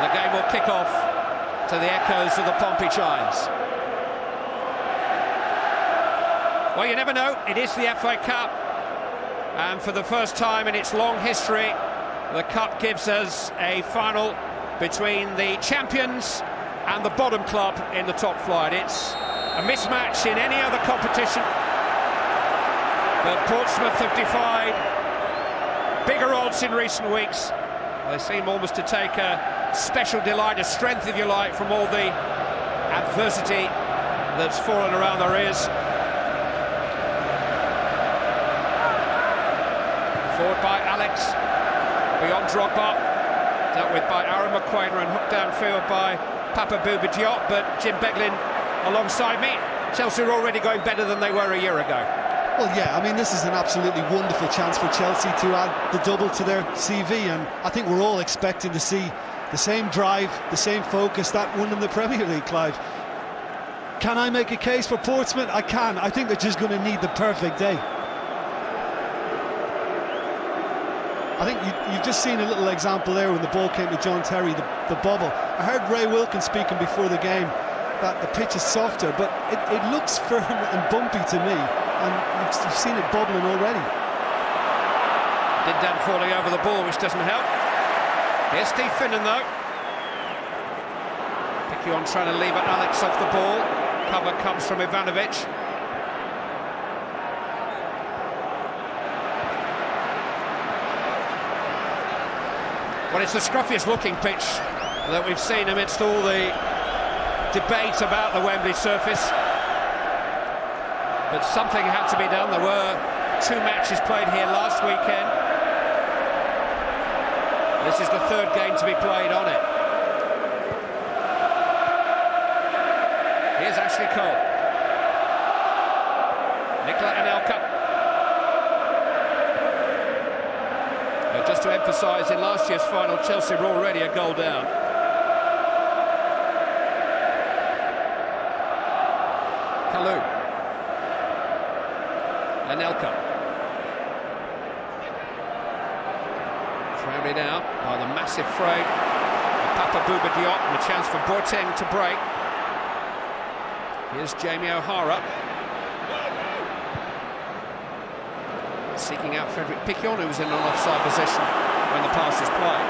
And the game will kick off to the echoes of the Pompey chimes. Well, you never know. It is the FA Cup, and for the first time in its long history, the Cup gives us a final between the champions and the bottom club in the top flight. It's a mismatch in any other competition, but Portsmouth have defied bigger odds in recent weeks. They seem almost to take a special delight, a strength, if you like, from all the adversity that's fallen around their ears. Forward by Alex, beyond Drogba, dealt with by Aaron McQuainer and hooked downfield by Papa Bouba Diop, but Jim Beglin alongside me. Chelsea are already going better than they were a year ago. Well, yeah, I mean, this is an absolutely wonderful chance for Chelsea to add the double to their CV, and I think we're all expecting to see the same drive, the same focus that won them the Premier League, Clive. Can I make a case for Portsmouth? I can. I think they're just going to need the perfect day. I think you've just seen a little example there when the ball came to John Terry, the bobble. I heard Ray Wilkins speaking before the game that the pitch is softer, but it looks firm and bumpy to me, and you've seen it bobbling already. Dindan falling over the ball, which doesn't help. Here's Steve Finnan, though. Piquion trying to lever Alex off the ball. Cover comes from Ivanovic. Well, it's the scruffiest looking pitch that we've seen amidst all the debate about the Wembley surface. But something had to be done. There were 2 matches played here last weekend. This is the 3rd game to be played on it. Here's Ashley Cole. Nicola Anelka. Just to emphasise, in last year's final, Chelsea were already a goal down. Kalou. Anelka. Crowded out by the massive frame of Papa Bouba Diop, and a chance for Boateng to break. Here's Jamie O'Hara. Seeking out Frederick Piquion, who was in an offside position when the pass is played.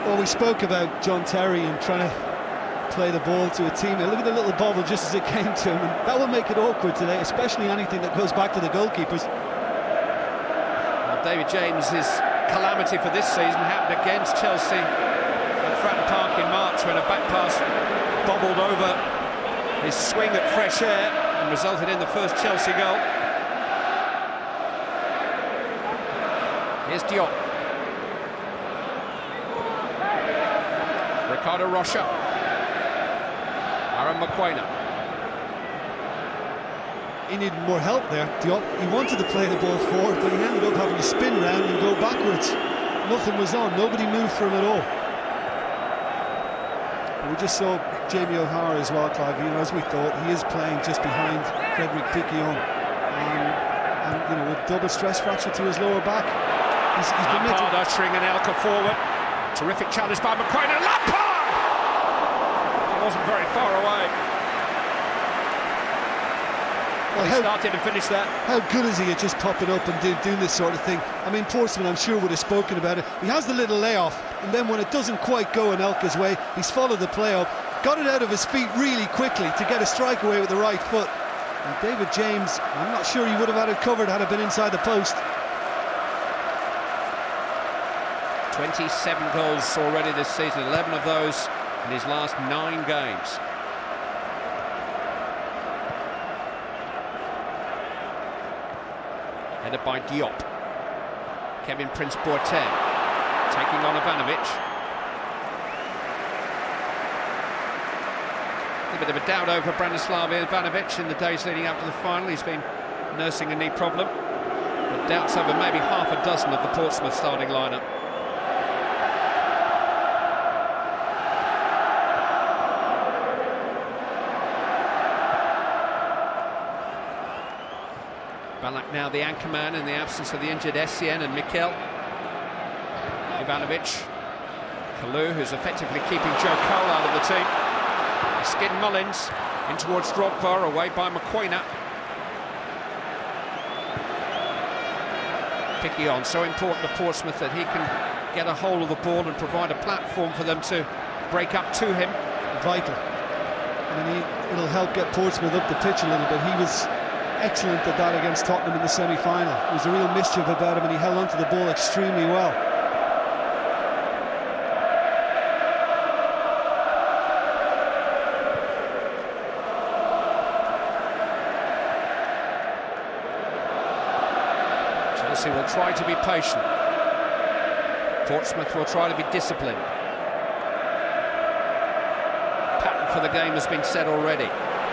Well, we spoke about John Terry and trying to play the ball to a teammate. Look at the little bobble just as it came to him, and that will make it awkward today, especially anything that goes back to the goalkeepers. Well, David James's calamity for this season happened against Chelsea at Fratton Park in March, when a back pass bobbled over his swing at fresh air and resulted in the first Chelsea goal. Here's Diop. Ricardo Rocha. Aaron McQuainer. He needed more help there, Diop. He wanted to play the ball forward, but he ended up having to spin around and go backwards. Nothing was on, nobody moved for him at all. We just saw Jamie O'Hara as well, Clive. You know, as we thought, he is playing just behind Frederick Piquion, and you know, with double stress fracture to his lower back. He's been Lampard ushering Anelka forward. Terrific challenge by McQuainer. Lampard! He wasn't very far away. Well, he started and finished that. How good is he at just popping up and doing this sort of thing? I mean, Portsmouth, I'm sure, would have spoken about it. He has the little layoff, and then when it doesn't quite go Anelka's way, he's followed the play up, got it out of his feet really quickly to get a strike away with the right foot. And David James, I'm not sure he would have had it covered had it been inside the post. 27 goals already this season, 11 of those in his last 9 games. Headed by Diop. Kevin Prince Boateng taking on Ivanovic. A bit of a doubt over Branislav Ivanovic in the days leading up to the final. He's been nursing a knee problem, but doubts over maybe half a dozen of the Portsmouth starting lineup. Ballack now the anchorman in the absence of the injured Essien and Mikel. Ivanovic. Kalou, who's effectively keeping Joe Cole out of the team. Skin Mullins in towards Drogba, away by McQuainer. Piquillon, so important to Portsmouth that he can get a hold of the ball and provide a platform for them to break up to him. Vital. I mean, it'll help get Portsmouth up the pitch a little bit. He was excellent at that against Tottenham in the semi-final. There was a real mischief about him and he held onto the ball extremely well. Chelsea will try to be patient. Portsmouth will try to be disciplined. Pattern for the game has been set already.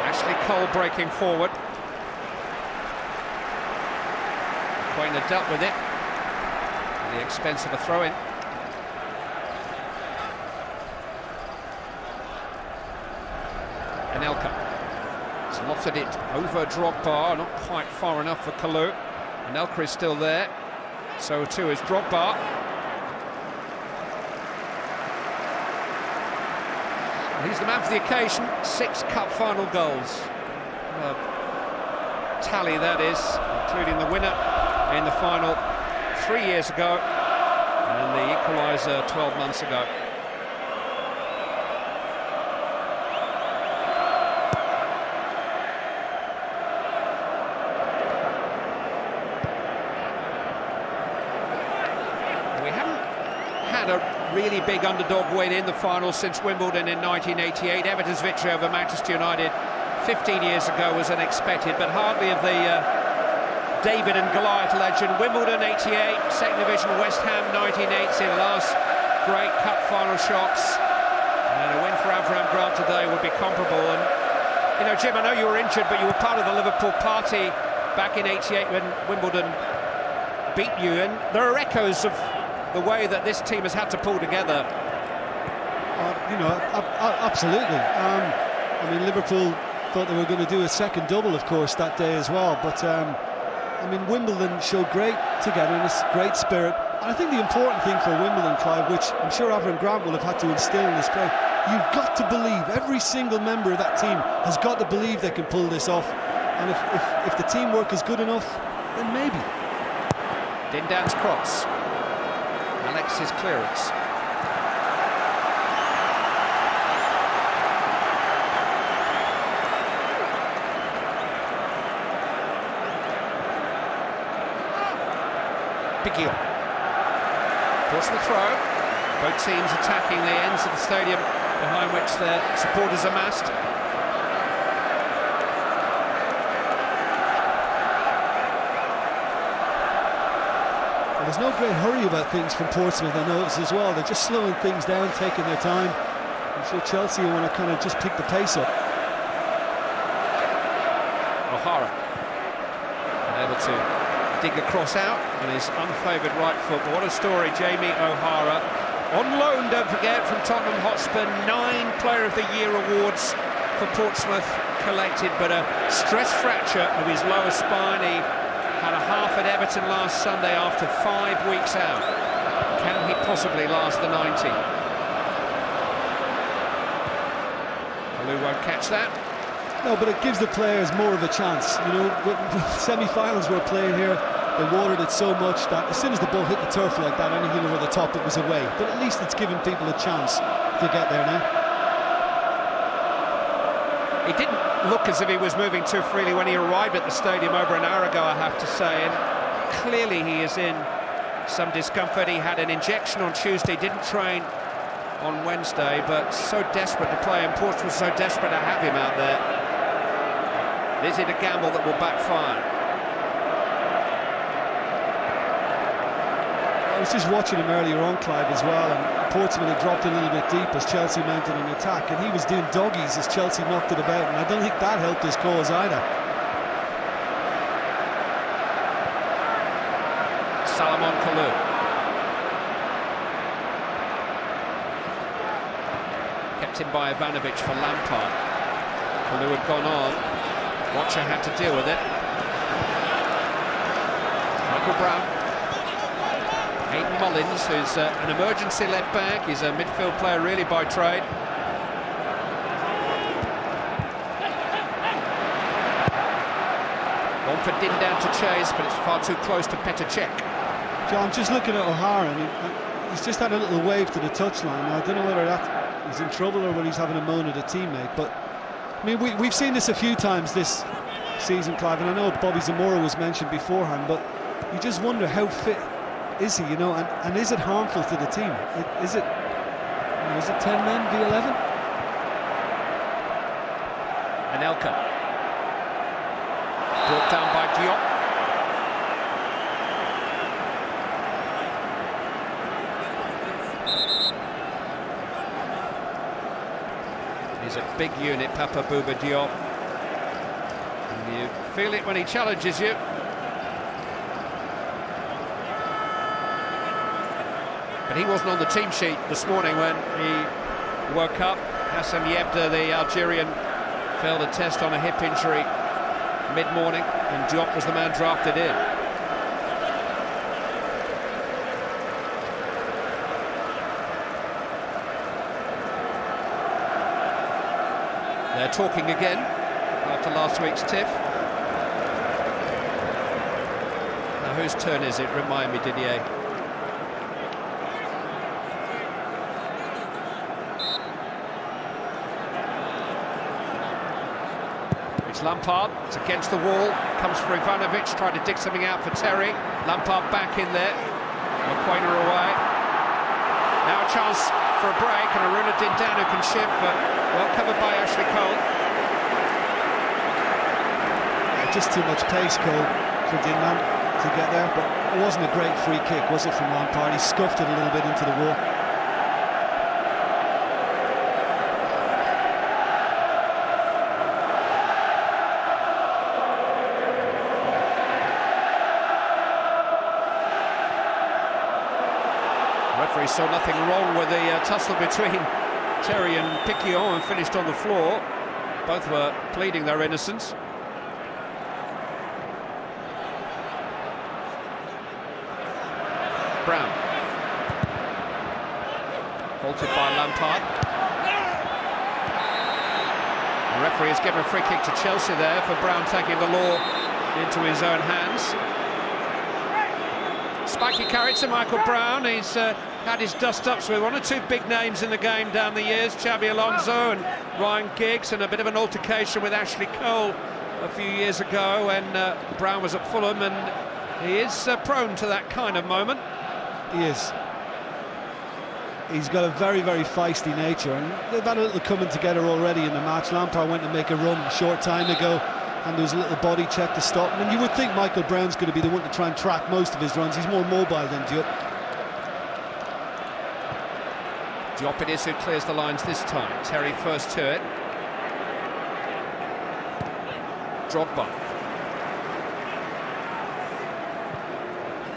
Ashley Cole breaking forward. McQuainer dealt with it at the expense of a throw-in. Anelka has lofted it over Drogba, not quite far enough for Kalou. Anelka is still there, so too is Drogba. He's the man for the occasion. 6 cup final goals. Tally that is, including the winner in the final 3 years ago and the equaliser 12 months ago. We haven't had a really big underdog win in the final since Wimbledon in 1988. Everton's victory over Manchester United 15 years ago was unexpected, but hardly of the David and Goliath legend. Wimbledon 88, second division, West Ham 1980, the last great cup final shots. And a win for Avram Grant today would be comparable. And you know, Jim, I know you were injured, but you were part of the Liverpool party back in 88 when Wimbledon beat you, and there are echoes of the way that this team has had to pull together. You know, absolutely. I mean, Liverpool thought they were going to do a second double, of course, that day as well. But I mean, Wimbledon showed great togetherness, great spirit. And I think the important thing for Wimbledon, Clive, which I'm sure Avram Grant will have had to instill in this play, you've got to believe, every single member of that team has got to believe they can pull this off. And if the teamwork is good enough, then maybe. Dindan's cross. Alex's clearance. Piquillon. Portsmouth throw. Both teams attacking the ends of the stadium behind which their supporters are massed. Well, there's no great hurry about things from Portsmouth, I notice as well. They're just slowing things down, taking their time. I'm sure Chelsea want to kind of just pick the pace up. O'Hara able to dig a cross out on his unfavoured right foot. But what a story, Jamie O'Hara. On loan, don't forget, from Tottenham Hotspur. 9 Player of the Year awards for Portsmouth collected, but a stress fracture of his lower spine. He had a half at Everton last Sunday after 5 weeks out. Can he possibly last the 90? Kalou won't catch that. No, but it gives the players more of a chance. You know, semi-finals were playing here, they watered it so much that as soon as the ball hit the turf like that, anything over the top, it was away. But at least it's given people a chance to get there now. He didn't look as if he was moving too freely when he arrived at the stadium over an hour ago, I have to say, and clearly he is in some discomfort. He had an injection on Tuesday, didn't train on Wednesday, but so desperate to play, and Portsmouth so desperate to have him out there. Is it a gamble that will backfire? I was just watching him earlier on, Clive, as well, and Portsmouth had dropped a little bit deep as Chelsea mounted an attack, and he was doing doggies as Chelsea knocked it about, and I don't think that helped his cause either. Salomon Kalou. Kept in by Ivanovic for Lampard. Kalou had gone on. Watcher had to deal with it. Michael Brown. Hayden Mullins, who's an emergency left back. He's a midfield player really by trade. One for Dindan to chase, but it's far too close to Petr Cech. John, just looking at O'Hara, and he's just had a little wave to the touchline. Now, I don't know whether that he's in trouble or whether he's having a moan at a teammate, but I mean, we've seen this a few times this season, Clive, and I know Bobby Zamora was mentioned beforehand, but you just wonder how fit is he, you know, and is it harmful to the team? Is it 10 men v 11? Anelka. Brought down by Diop. He's a big unit, Papa Bouba Diop. And you feel it when he challenges you. But he wasn't on the team sheet this morning when he woke up. Hassan Yebda, the Algerian, failed a test on a hip injury mid-morning, and Diop was the man drafted in. They're talking again after last week's tiff. Now whose turn is it? Remind me, Didier. It's Lampard, it's against the wall, comes for Ivanovic, tried to dig something out for Terry. Lampard back in there, McQuainer away. Now a chance for a break, and Aruna Dindan who can shift, but well covered by Ashley Cole. Just too much pace, Cole, for Dindan to get there, but it wasn't a great free kick, was it, from Lampard? He scuffed it a little bit into the wall. Referee saw nothing wrong with the tussle between Terry and Piquillon, and finished on the floor. Both were pleading their innocence. Brown. Halted by Lampard. The referee has given a free kick to Chelsea there for Brown taking the law into his own hands. Spiky carry to Michael Brown. He's had his dust-ups with one or two big names in the game down the years, Xabi Alonso and Ryan Giggs, and a bit of an altercation with Ashley Cole a few years ago when Brown was at Fulham, and he is prone to that kind of moment. He is. He's got a very, very feisty nature, and they've had a little coming together already in the match. Lampard went to make a run a short time ago, and there was a little body check to stop him. And you would think Michael Brown's going to be the one to try and track most of his runs. He's more mobile than Diop. Diop it is who clears the lines this time. Terry first to it. Drogba.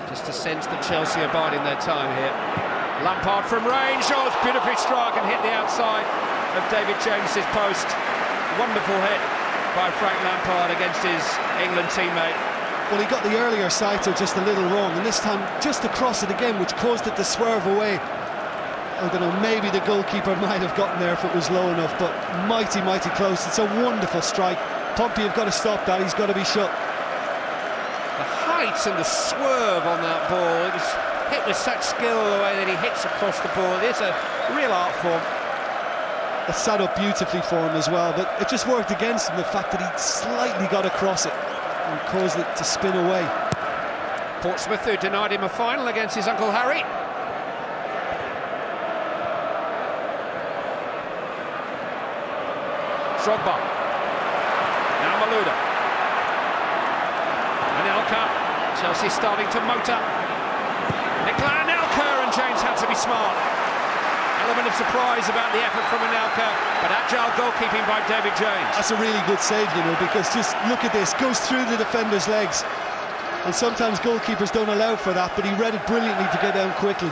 Just to sense that Chelsea are biding their time here. Lampard from range. Oh, it's beautifully struck and hit the outside of David James's post. Wonderful hit by Frank Lampard against his England teammate. Well, he got the earlier sighter just a little wrong, and this time just to cross it again, which caused it to swerve away. I don't know, maybe the goalkeeper might have gotten there if it was low enough, but mighty, mighty close. It's a wonderful strike. Pompey have got to stop that. He's got to be shut. The height and the swerve on that ball, it was hit with such skill the way that he hits across the ball. It's a real art form. It sat up beautifully for him as well, but it just worked against him, the fact that he slightly got across it and caused it to spin away. Portsmouth, who denied him a final against his Uncle Harry. Drogba. Now Malouda. Anelka. Chelsea starting to motor. Nicola Anelka, and James had to be smart. Element of surprise about the effort from Anelka, but agile goalkeeping by David James. That's a really good save, you know, because just look at this, goes through the defender's legs, and sometimes goalkeepers don't allow for that, but he read it brilliantly to get down quickly.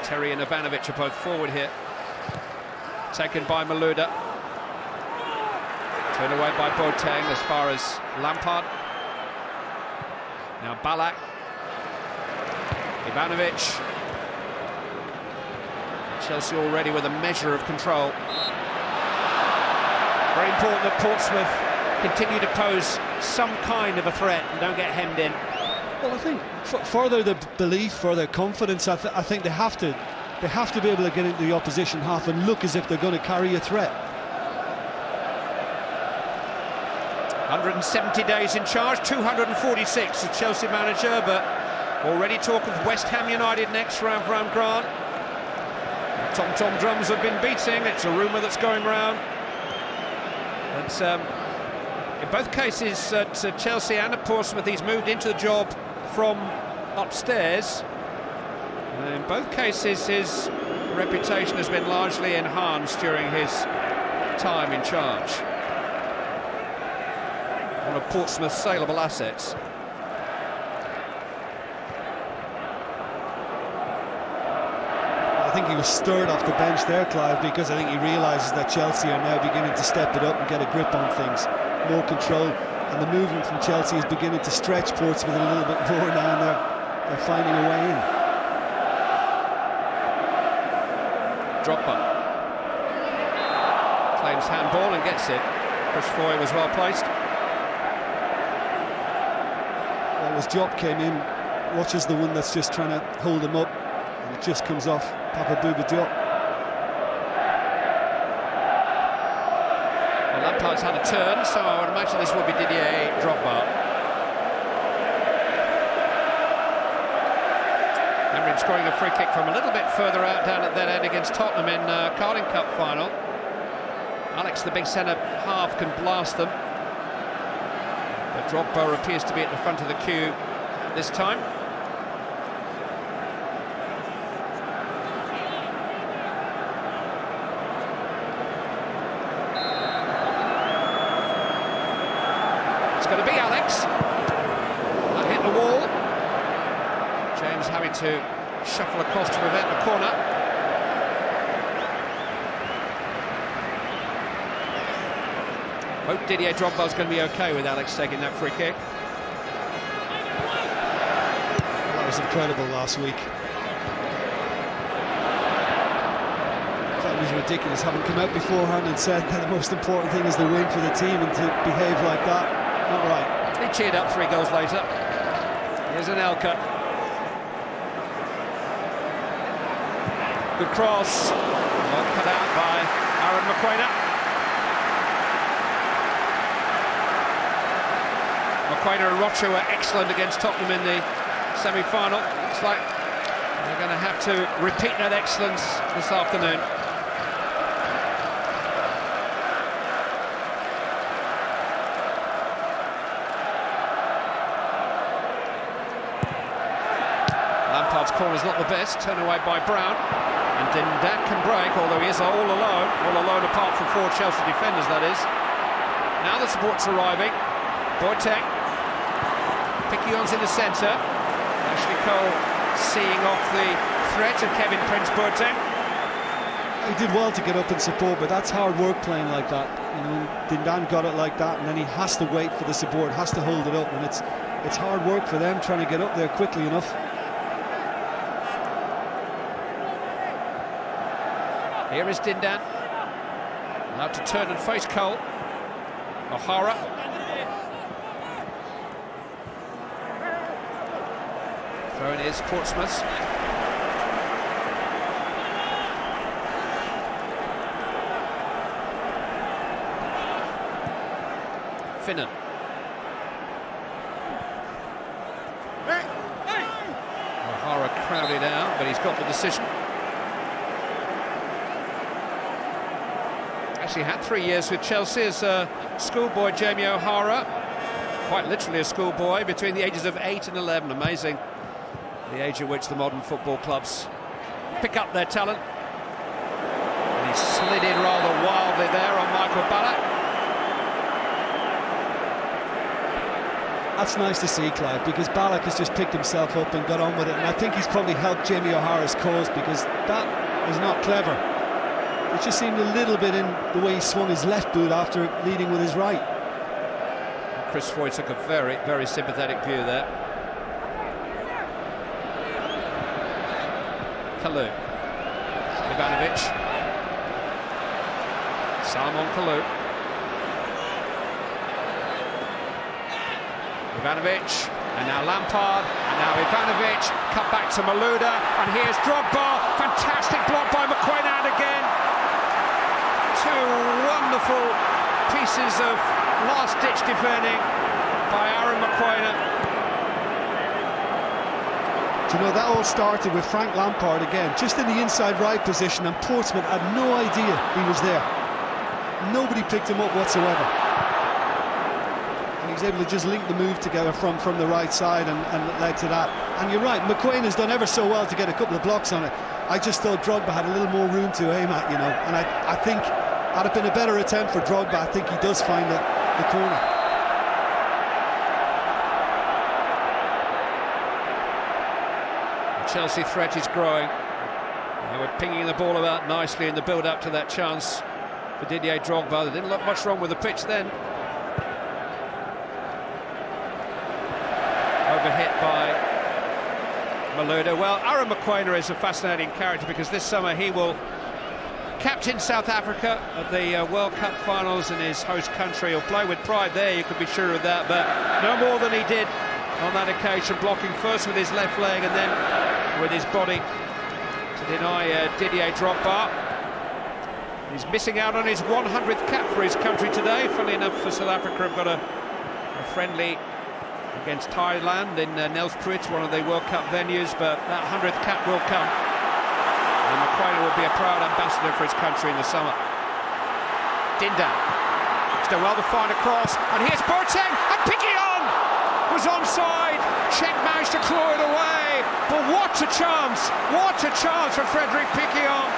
Terry and Ivanovic are both forward here. Taken by Malouda. Turned away by Boateng as far as Lampard. Now Ballack. Ivanovic. Chelsea already with a measure of control. Very important that Portsmouth continue to pose some kind of a threat and don't get hemmed in. Well, I think further the belief, further confidence, I think they have to be able to get into the opposition half and look as if they're going to carry a threat. 170 days in charge, 246 as Chelsea manager, but already talk of West Ham United next round for Grant. Tom drums have been beating, it's a rumour that's going round. But in both cases, at Chelsea and at Portsmouth, he's moved into the job from upstairs. And in both cases, his reputation has been largely enhanced during his time in charge. One of Portsmouth's saleable assets. I think he was stirred off the bench there, Clive, because I think he realises that Chelsea are now beginning to step it up and get a grip on things. More control, and the movement from Chelsea is beginning to stretch Portsmouth a little bit more now, and they're finding a way in. Drogba claims handball and gets it. Chris Foy was well placed. Well, as Diop came in, watches the one that's just trying to hold him up, and it just comes off Papa Bouba Diop. Well, Lampard's had a turn, so I would imagine this will be Didier Drogba. Remember him scoring a free kick from a little bit further out down at that end against Tottenham in Carling Cup final. Alex, the big centre half, can blast them, but Drogba appears to be at the front of the queue this time. It's going to be Alex. That hit the wall. James having to shuffle across to prevent the corner. Hope Didier Drogba's going to be okay with Alex taking that free kick. That was incredible last week. That was ridiculous, having come out beforehand and said that the most important thing is the win for the team, and to behave like that, not right. He cheered up 3 goals later. Here's an Elka. Good cross. Well cut out by Aaron McQuainer. McQuainer and Rocha were excellent against Tottenham in the semi-final. Looks like they're going to have to repeat that excellence this afternoon. Lampard's corner's not the best, turned away by Brown, and Dindan can break, although he is all alone apart from 4 Chelsea defenders, that is. Now the support's arriving. Boateng, Piquion's in the centre. Ashley Cole seeing off the threat of Kevin Prince Boateng. He did well to get up and support, but that's hard work playing like that. You know, Dindan got it like that, and then he has to wait for the support, has to hold it up, and it's hard work for them trying to get up there quickly enough. Here is Dindan, allowed to turn and face Cole. O'Hara. Throw in is Portsmouth. Finnan. O'Hara crowded out, but he's got the decision. Actually had 3 years with Chelsea as a schoolboy, Jamie O'Hara. Quite literally a schoolboy between the ages of 8 and 11. Amazing the age at which the modern football clubs pick up their talent. And he slid in rather wildly there on Michael Ballack. That's nice to see, Clive, because Ballack has just picked himself up and got on with it, and I think he's probably helped Jamie O'Hara's cause, because that is not clever. It just seemed a little bit in the way he swung his left boot after leading with his right. Chris Foy took a very, very sympathetic view there. Kalou. Ivanovic. Salomon Kalou. Ivanovic, and now Lampard, and now Ivanovic, cut back to Malouda, and here's Drogba, fantastic block by McQuainand again. Two wonderful pieces of last-ditch defending by Aaron McQuainand. Do you know, that all started with Frank Lampard again, just in the inside right position, and Portsmouth had no idea he was there. Nobody picked him up whatsoever. And he was able to just link the move together from the right side, and it led to that. And you're right, McQuain has done ever so well to get a couple of blocks on it. I just thought Drogba had a little more room to aim at, you know, and I think had it been a better attempt for Drogba, I think he does find the corner. The Chelsea threat is growing. They were pinging the ball about nicely in the build-up to that chance for Didier Drogba. There didn't look much wrong with the pitch then. Overhit by Malouda. Well, Aaron McQuainand is a fascinating character because this summer he will captain South Africa at the World Cup finals in his host country. He'll play with pride there, you could be sure of that, but no more than he did on that occasion, blocking first with his left leg and then with his body to deny Didier Drogba. He's missing out on his 100th cap for his country today. Funnily enough, for South Africa have got a friendly against Thailand in Nelspruit, one of the World Cup venues, but that 100th cap will come. And McQuainand will be a proud ambassador for his country in the summer. Dinda. Still well to find a cross, and here's Boateng, and Piquillon was onside. Czech managed to claw it away, but what a chance for Frederic Piquillon.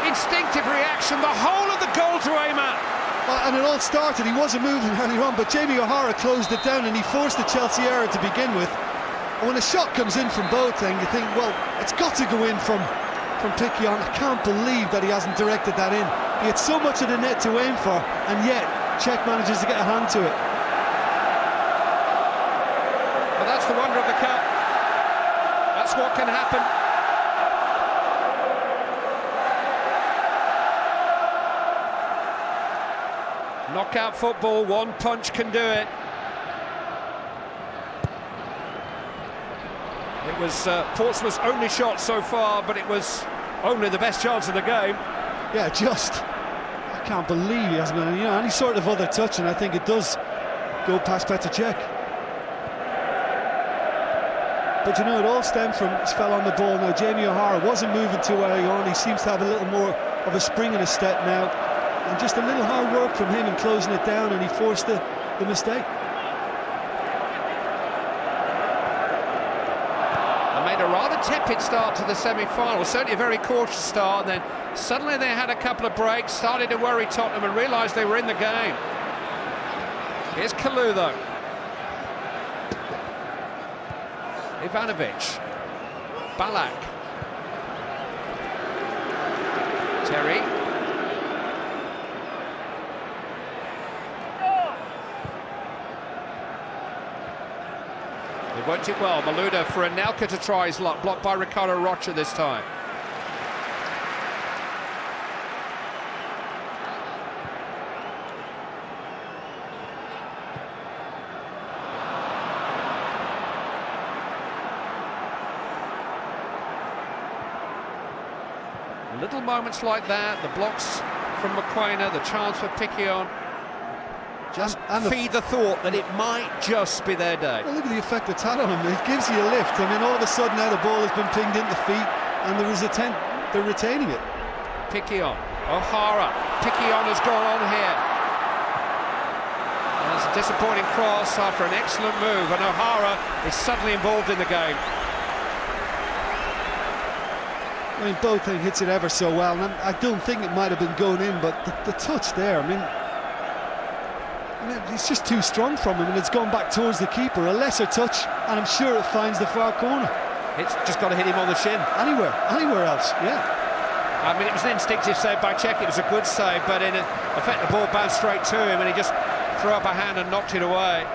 Instinctive reaction, the whole of the goal to aim at. Well, and it all started, he wasn't moving earlier on, but Jamie O'Hara closed it down and he forced the Chelsea error to begin with. And when a shot comes in from Boateng, you think, well, it's got to go in from Piquillon. I can't believe that he hasn't directed that in. He had so much of the net to aim for, and yet Czech manages to get a hand to it. Well, that's the wonder of the cup. That's what can happen. Knockout football, one punch can do it. It was Portsmouth's only shot so far, but it was only the best chance of the game. Yeah, I can't believe he hasn't got any sort of other touch, and I think it does go past Petr Cech. But you know, it all stemmed from his fell on the ball. Now Jamie O'Hara wasn't moving too early on. He seems to have a little more of a spring in his step now, and just a little hard work from him in closing it down, and he forced the mistake. Made a rather tepid start to the semi-final, certainly a very cautious start, and then suddenly they had a couple of breaks, started to worry Tottenham and realised they were in the game. Here's Kalou though. Ivanovic. Ballack. Terry. They worked it well. Malouda for Anelka to try his luck, blocked by Ricardo Rocha this time. Little moments like that, the blocks from McQuainand, the chance for Piquillon, just feed the thought that it might just be their day. Well, look at the effect it's had on him. It gives you a lift. I mean, all of a sudden now the ball has been pinged into feet, and they're retaining it. Piquillon, O'Hara, Piquillon has gone on here. That's a disappointing cross after an excellent move, and O'Hara is suddenly involved in the game. I mean, Boateng hits it ever so well, and I don't think it might have been going in, but the touch there, I mean, it's just too strong from him, and it's gone back towards the keeper. A lesser touch, and I'm sure it finds the far corner. It's just got to hit him on the shin. Anywhere else, yeah. I mean, it was an instinctive save by Cech. It was a good save, but in effect, the ball bounced straight to him, and he just threw up a hand and knocked it away.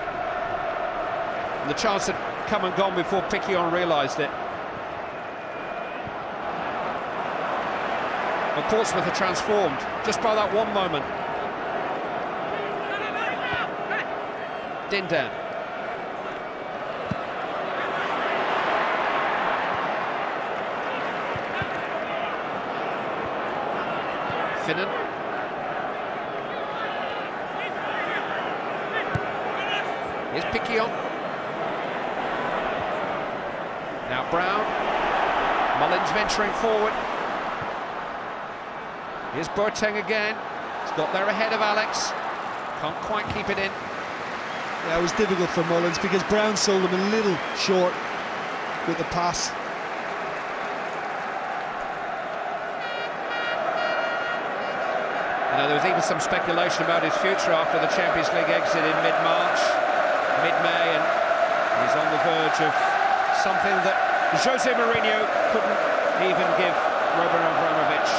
And the chance had come and gone before Piquionne realised it. But Portsmouth are transformed just by that one moment. Dindan. Finnan. Here's Piquionne. Now Brown. Mullins venturing forward. Here's Boateng again. He's got there ahead of Alex. Can't quite keep it in. Yeah, it was difficult for Mullins because Brown sold him a little short with the pass. You know, there was even some speculation about his future after the Champions League exit in mid-March, mid-May, and he's on the verge of something that Jose Mourinho couldn't even give Roman Abramovich.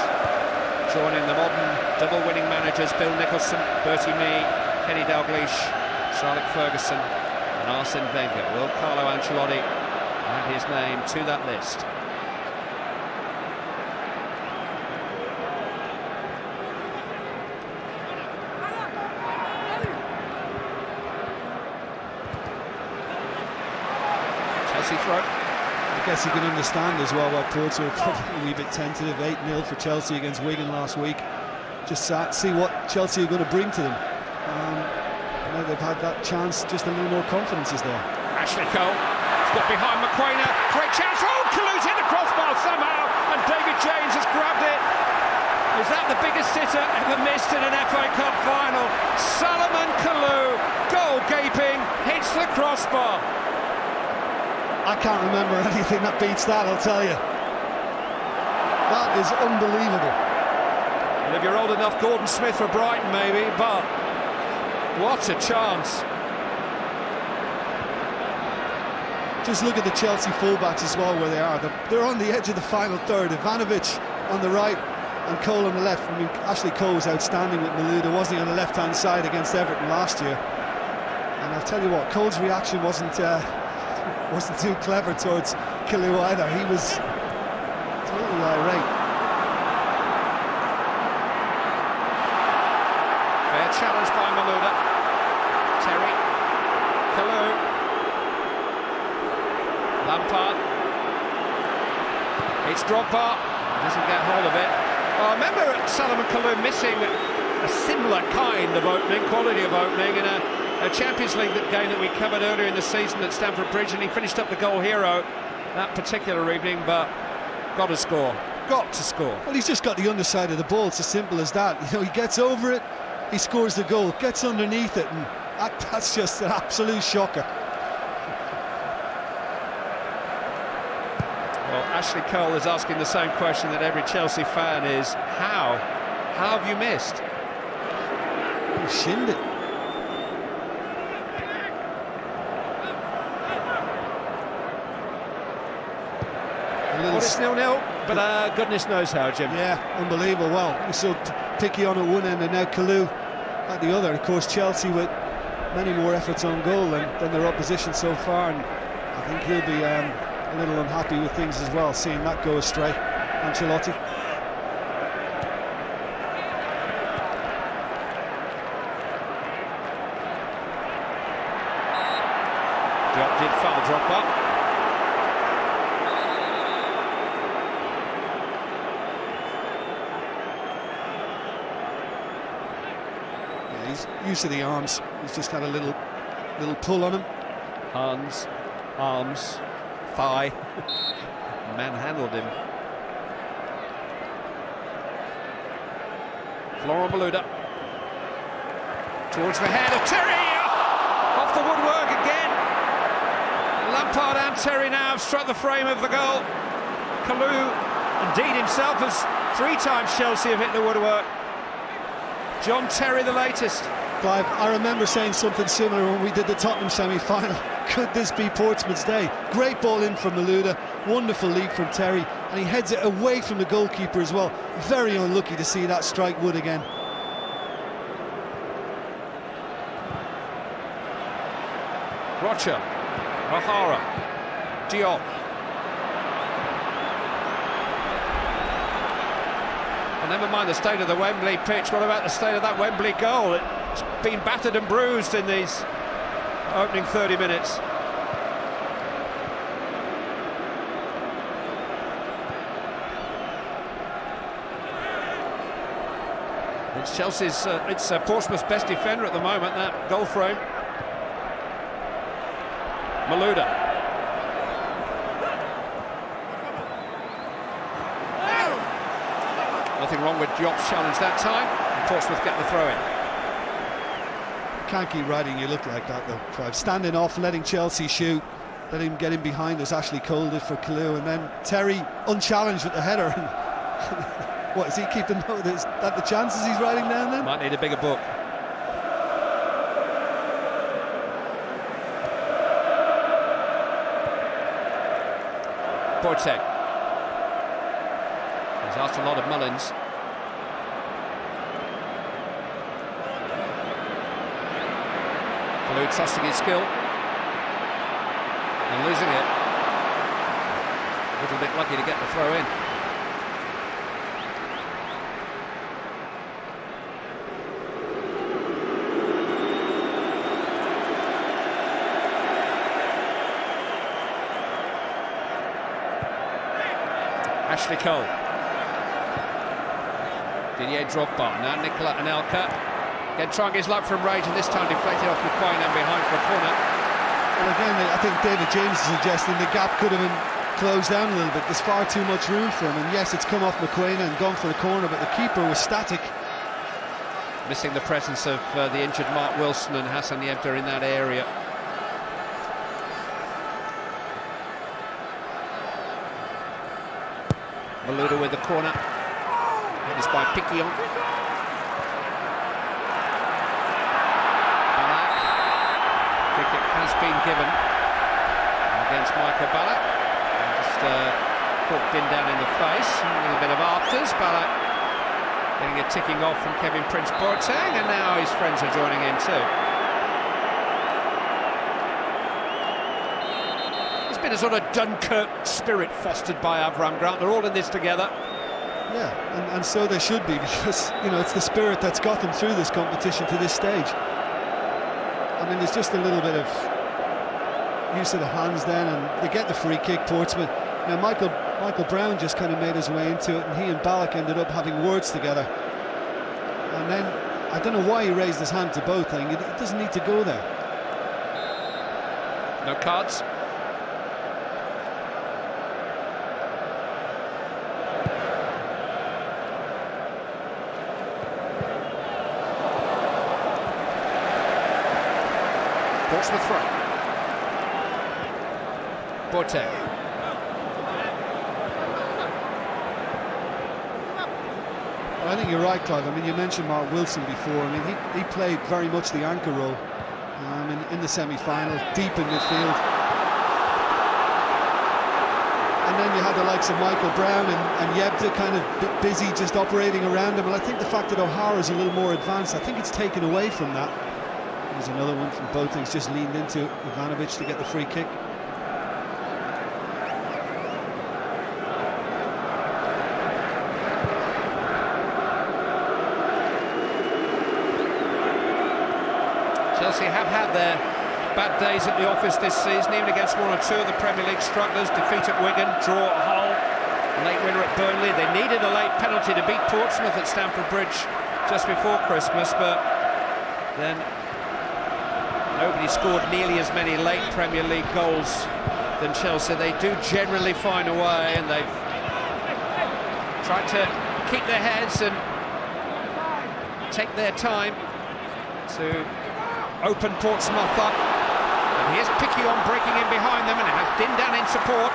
Joining the modern double-winning managers Bill Nicholson, Bertie Mee, Kenny Dalglish, Sir Alex Ferguson and Arsene Wenger. Will Carlo Ancelotti add his name to that list? Chelsea throw. I guess you can understand as well why Portsmouth were probably a wee bit tentative. 8-0 for Chelsea against Wigan last week. Just see what Chelsea are going to bring to them. Now they've had that chance, just a little more confidence is there. Ashley Cole, he's got behind McQuainer, great chance, oh, Kalou's hit the crossbar somehow, and David James has grabbed it. Is that the biggest sitter ever missed in an FA Cup final? Salomon Kalou, goal gaping, hits the crossbar. I can't remember anything that beats that, I'll tell you. That is unbelievable. And if you're old enough, Gordon Smith for Brighton maybe, but what a chance. Just look at the Chelsea fullbacks as well, where they are. They're on the edge of the final third. Ivanovic on the right and Cole on the left. I mean, Ashley Cole was outstanding with Malouda, wasn't he, on the left-hand side against Everton last year? And I'll tell you what, Cole's reaction wasn't too clever towards Kalou either. He was totally irate. Fair challenge by Malouda. Terry. Kalou. Lampard. It's Drogba. Doesn't get hold of it. Well, I remember Salomon Kalou missing a similar kind of opening, quality of opening in a Champions League game that we covered earlier in the season at Stamford Bridge, and he finished up the goal hero that particular evening, but got to score. Got to score. Well, he's just got the underside of the ball. It's as simple as that. You know, he gets over it, he scores the goal, gets underneath it, and that's just an absolute shocker. Well, Ashley Cole is asking the same question that every Chelsea fan is. How? How have you missed? He shinned it. Well, it's 0-0, but goodness knows how, Jim. Yeah, unbelievable. Well, we saw Piquionne at one end and now Kalou at the other. Of course, Chelsea with many more efforts on goal than their opposition so far, and I think he'll be a little unhappy with things as well, seeing that go astray. Ancelotti. Did foul Drogba. He's used to the arms. He's just had a little pull on him. Hands, arms, thigh. Manhandled him. Florent Malouda. Towards the head of Terry. Off the woodwork again. Lampard and Terry now have struck the frame of the goal. Kalou, indeed himself, has 3 times Chelsea have hit the woodwork. John Terry the latest. Clive, I remember saying something similar when we did the Tottenham semi-final. could this be Portsmouth's day? Great ball in from Malouda, wonderful lead from Terry, and he heads it away from the goalkeeper as well. Very unlucky to see that strike wood again. Rocha, O'Hara, Diop. And never mind the state of the Wembley pitch, what about the state of that Wembley goal? It's been battered and bruised in these opening 30 minutes. It's Chelsea's, it's Portsmouth's best defender at the moment, that goal frame. Malouda. Nothing wrong with Diop's challenge that time, and Portsmouth get the throw in. Can't keep riding your luck like that though, Clive. Standing off, letting Chelsea shoot, letting him get in behind us. Ashley Cole did for Kalu, and then Terry unchallenged with the header. What, is he keeping note? Is that the chances he's writing down then? Might need a bigger book. Boateng. He's asked a lot of Mullins. Kalu trusting his skill and losing it. A little bit lucky to get the throw in. Ashley Cole. Didier Drogba. Now Nicola Anelka. Again trying his luck from range, and this time deflected off McQueen and behind for a corner. Well, again, I think David James is suggesting the gap could have been closed down a little bit. There's far too much room for him, and yes, it's come off McQueen and gone for the corner, but the keeper was static. Missing the presence of the injured Mark Wilson and Hassan Yebda in that area. Malouda with the corner. That is by Piquion. Ballack. Free kick has been given against Michael Ballack. Just hooked in down in the face. A little bit of afters. Ballack getting a ticking off from Kevin Prince Boateng, and now his friends are joining in too. Bit of sort of Dunkirk spirit fostered by Avram Grant. They're all in this together. Yeah, and so they should be, because you know it's the spirit that's got them through this competition to this stage. I mean, there's just a little bit of use of the hands then, and they get the free kick. Portsmouth. Now Michael Brown just kind of made his way into it, and he and Ballack ended up having words together. And then I don't know why he raised his hand to Boateng. It doesn't need to go there. No cards. Portsmouth throw. Boateng. Well, I think you're right, Clive. I mean, you mentioned Mark Wilson before. I mean, he played very much the anchor role in the semi-final, deep in midfield. And then you had the likes of Michael Brown and Yebda kind of busy just operating around him. And I think the fact that O'Hara's a little more advanced, I think it's taken away from that. There's another one from Boateng's just leaned into Ivanovic to get the free kick. Chelsea have had their bad days at the office this season, even against one or two of the Premier League strugglers. Defeat at Wigan, draw at Hull, late winner at Burnley. They needed a late penalty to beat Portsmouth at Stamford Bridge just before Christmas, but then nobody scored nearly as many late Premier League goals than Chelsea. They do generally find a way, and they've tried to keep their heads and take their time to open Portsmouth up. And here's Piquion breaking in behind them, and it has Dindan in support.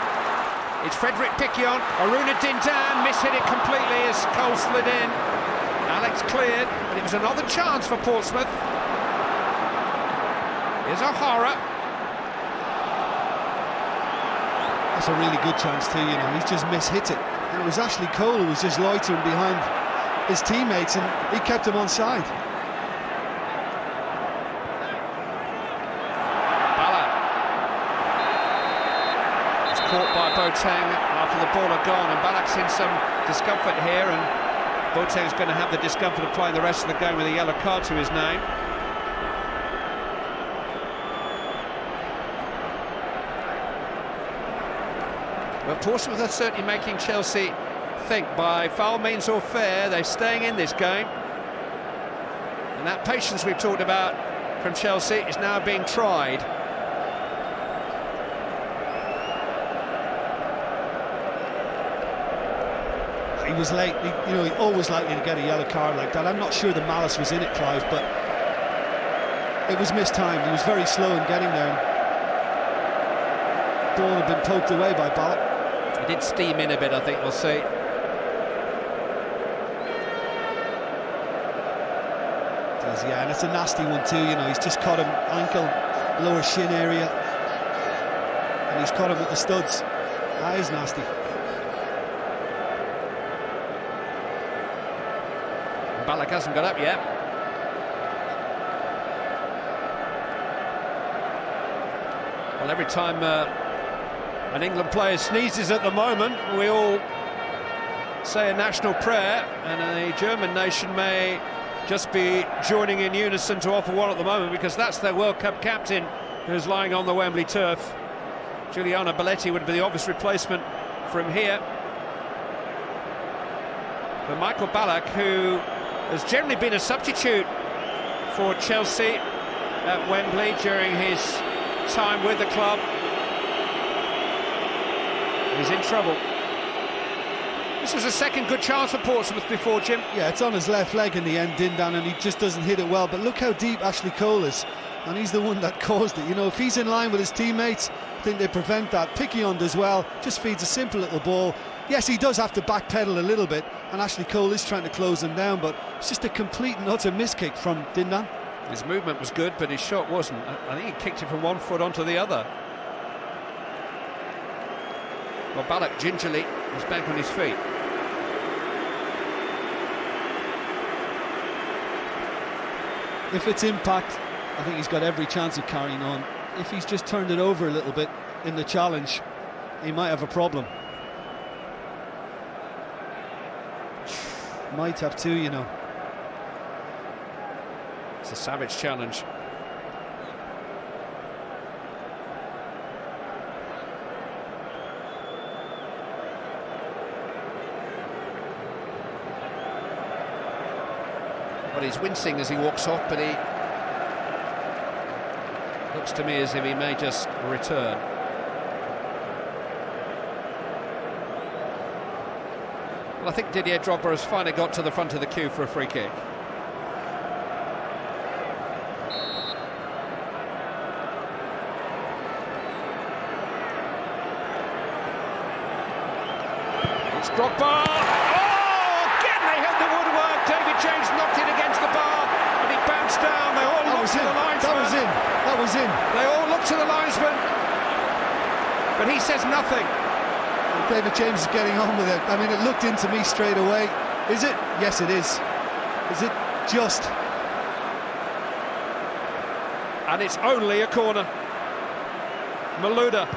It's Frederick Piquion. Aruna Dindan mishit it completely as Cole slid in. Alex cleared, but it was another chance for Portsmouth. Here's O'Hara. That's a really good chance too, you know. He's just mishit it. And it was Ashley Cole who was just loitering behind his teammates, and he kept him on side. Bala. It's caught by Boateng after the ball had gone, and Balak's in some discomfort here, and Boateng's going to have the discomfort of playing the rest of the game with a yellow card to his name. But Portsmouth are certainly making Chelsea think, by foul means or fair, they're staying in this game. And that patience we've talked about from Chelsea is now being tried. He was late, you know, he always likely to get a yellow card like that. I'm not sure the malice was in it, Clive, but it was mistimed. He was very slow in getting there. The ball had been poked away by Balak. He did steam in a bit, I think we'll see. Yeah, and it's a nasty one too, you know. He's just caught him ankle, lower shin area, and he's caught him with the studs. That is nasty. Balak hasn't got up yet. Well, every time an England player sneezes at the moment, we all say a national prayer, and the German nation may just be joining in unison to offer one at the moment, because that's their World Cup captain who's lying on the Wembley turf. Giuliano Belletti would be the obvious replacement from here. But Michael Ballack, who has generally been a substitute for Chelsea at Wembley during his time with the club, he's in trouble. This was a second good chance for Portsmouth before, Jim. Yeah, it's on his left leg in the end, Dindan, and he just doesn't hit it well. But look how deep Ashley Cole is, and he's the one that caused it. You know, if he's in line with his teammates, I think they prevent that. Picquion does well, just feeds a simple little ball. Yes, he does have to backpedal a little bit, and Ashley Cole is trying to close him down, but it's just a complete and utter miskick from Dindan. His movement was good, but his shot wasn't. I think he kicked it from one foot onto the other. Well, Ballack gingerly is back on his feet. If it's impact, I think he's got every chance of carrying on. If he's just turned it over a little bit in the challenge, he might have a problem. Might have to, you know. It's a savage challenge. Well, he's wincing as he walks off, but he looks to me as if he may just return. Well, I think Didier Drogba has finally got to the front of the queue for a free kick. It's Drogba! Oh, again they hit the woodwork! David James knocked it against the bar, and he bounced down. They all looked to the linesman. That was in. That was in. They all looked to the linesman, but he says nothing. David James is getting on with it. I mean, it looked into me straight away. Is it? Yes, it is. Is it just? And it's only a corner. Malouda.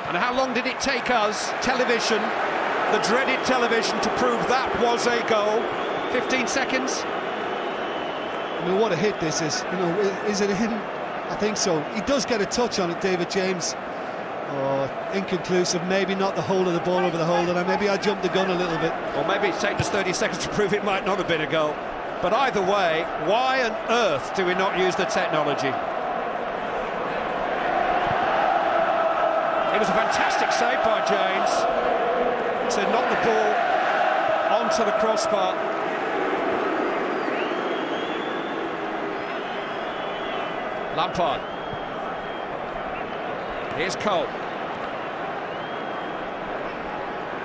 And how long did it take us, television, the dreaded television, to prove that was a goal? 15 seconds? I mean, what a hit this is. You know, is it in? I think so. He does get a touch on it, David James. Oh, inconclusive. Maybe not the whole of the ball over the hold, and maybe I jumped the gun a little bit. Or maybe it's taken us 30 seconds to prove it might not have been a goal. But either way, why on earth do we not use the technology? It was a fantastic save by James to knock the ball onto the crossbar. Lampard. Here's Cole.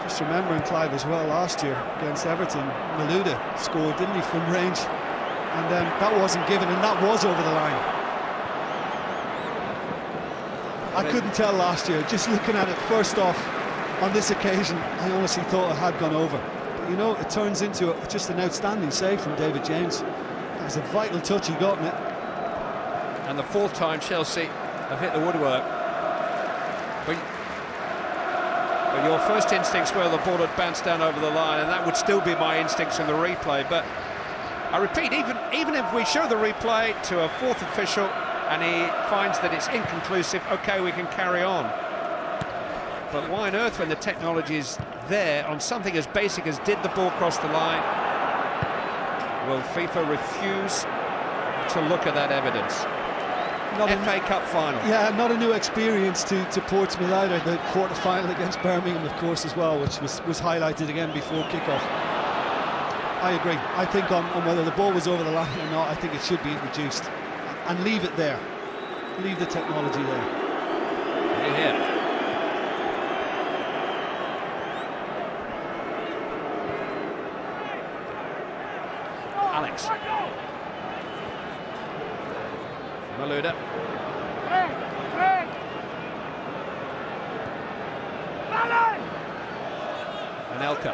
Just remembering, Clive, as well, last year against Everton, Malouda scored, didn't he, from range? And that wasn't given, and that was over the line. I couldn't tell last year. Just looking at it, first off, on this occasion, I honestly thought it had gone over. But you know, it turns into just an outstanding save from David James. It was a vital touch he got in it. And the fourth time Chelsea have hit the woodwork. But your first instincts were the ball had bounced down over the line, and that would still be my instincts in the replay. But I repeat, even if we show the replay to a fourth official and he finds that it's inconclusive, okay, we can carry on. But why on earth, when the technology is there on something as basic as did the ball cross the line, will FIFA refuse to look at that evidence? FA Cup final. Yeah, not a new experience to Portsmouth either. The quarter-final against Birmingham, of course, as well, which was highlighted again before kick-off. I agree. I think on whether the ball was over the line or not, I think it should be introduced. And leave it there. Leave the technology there. Yeah. Alex. Malouda. Anelka.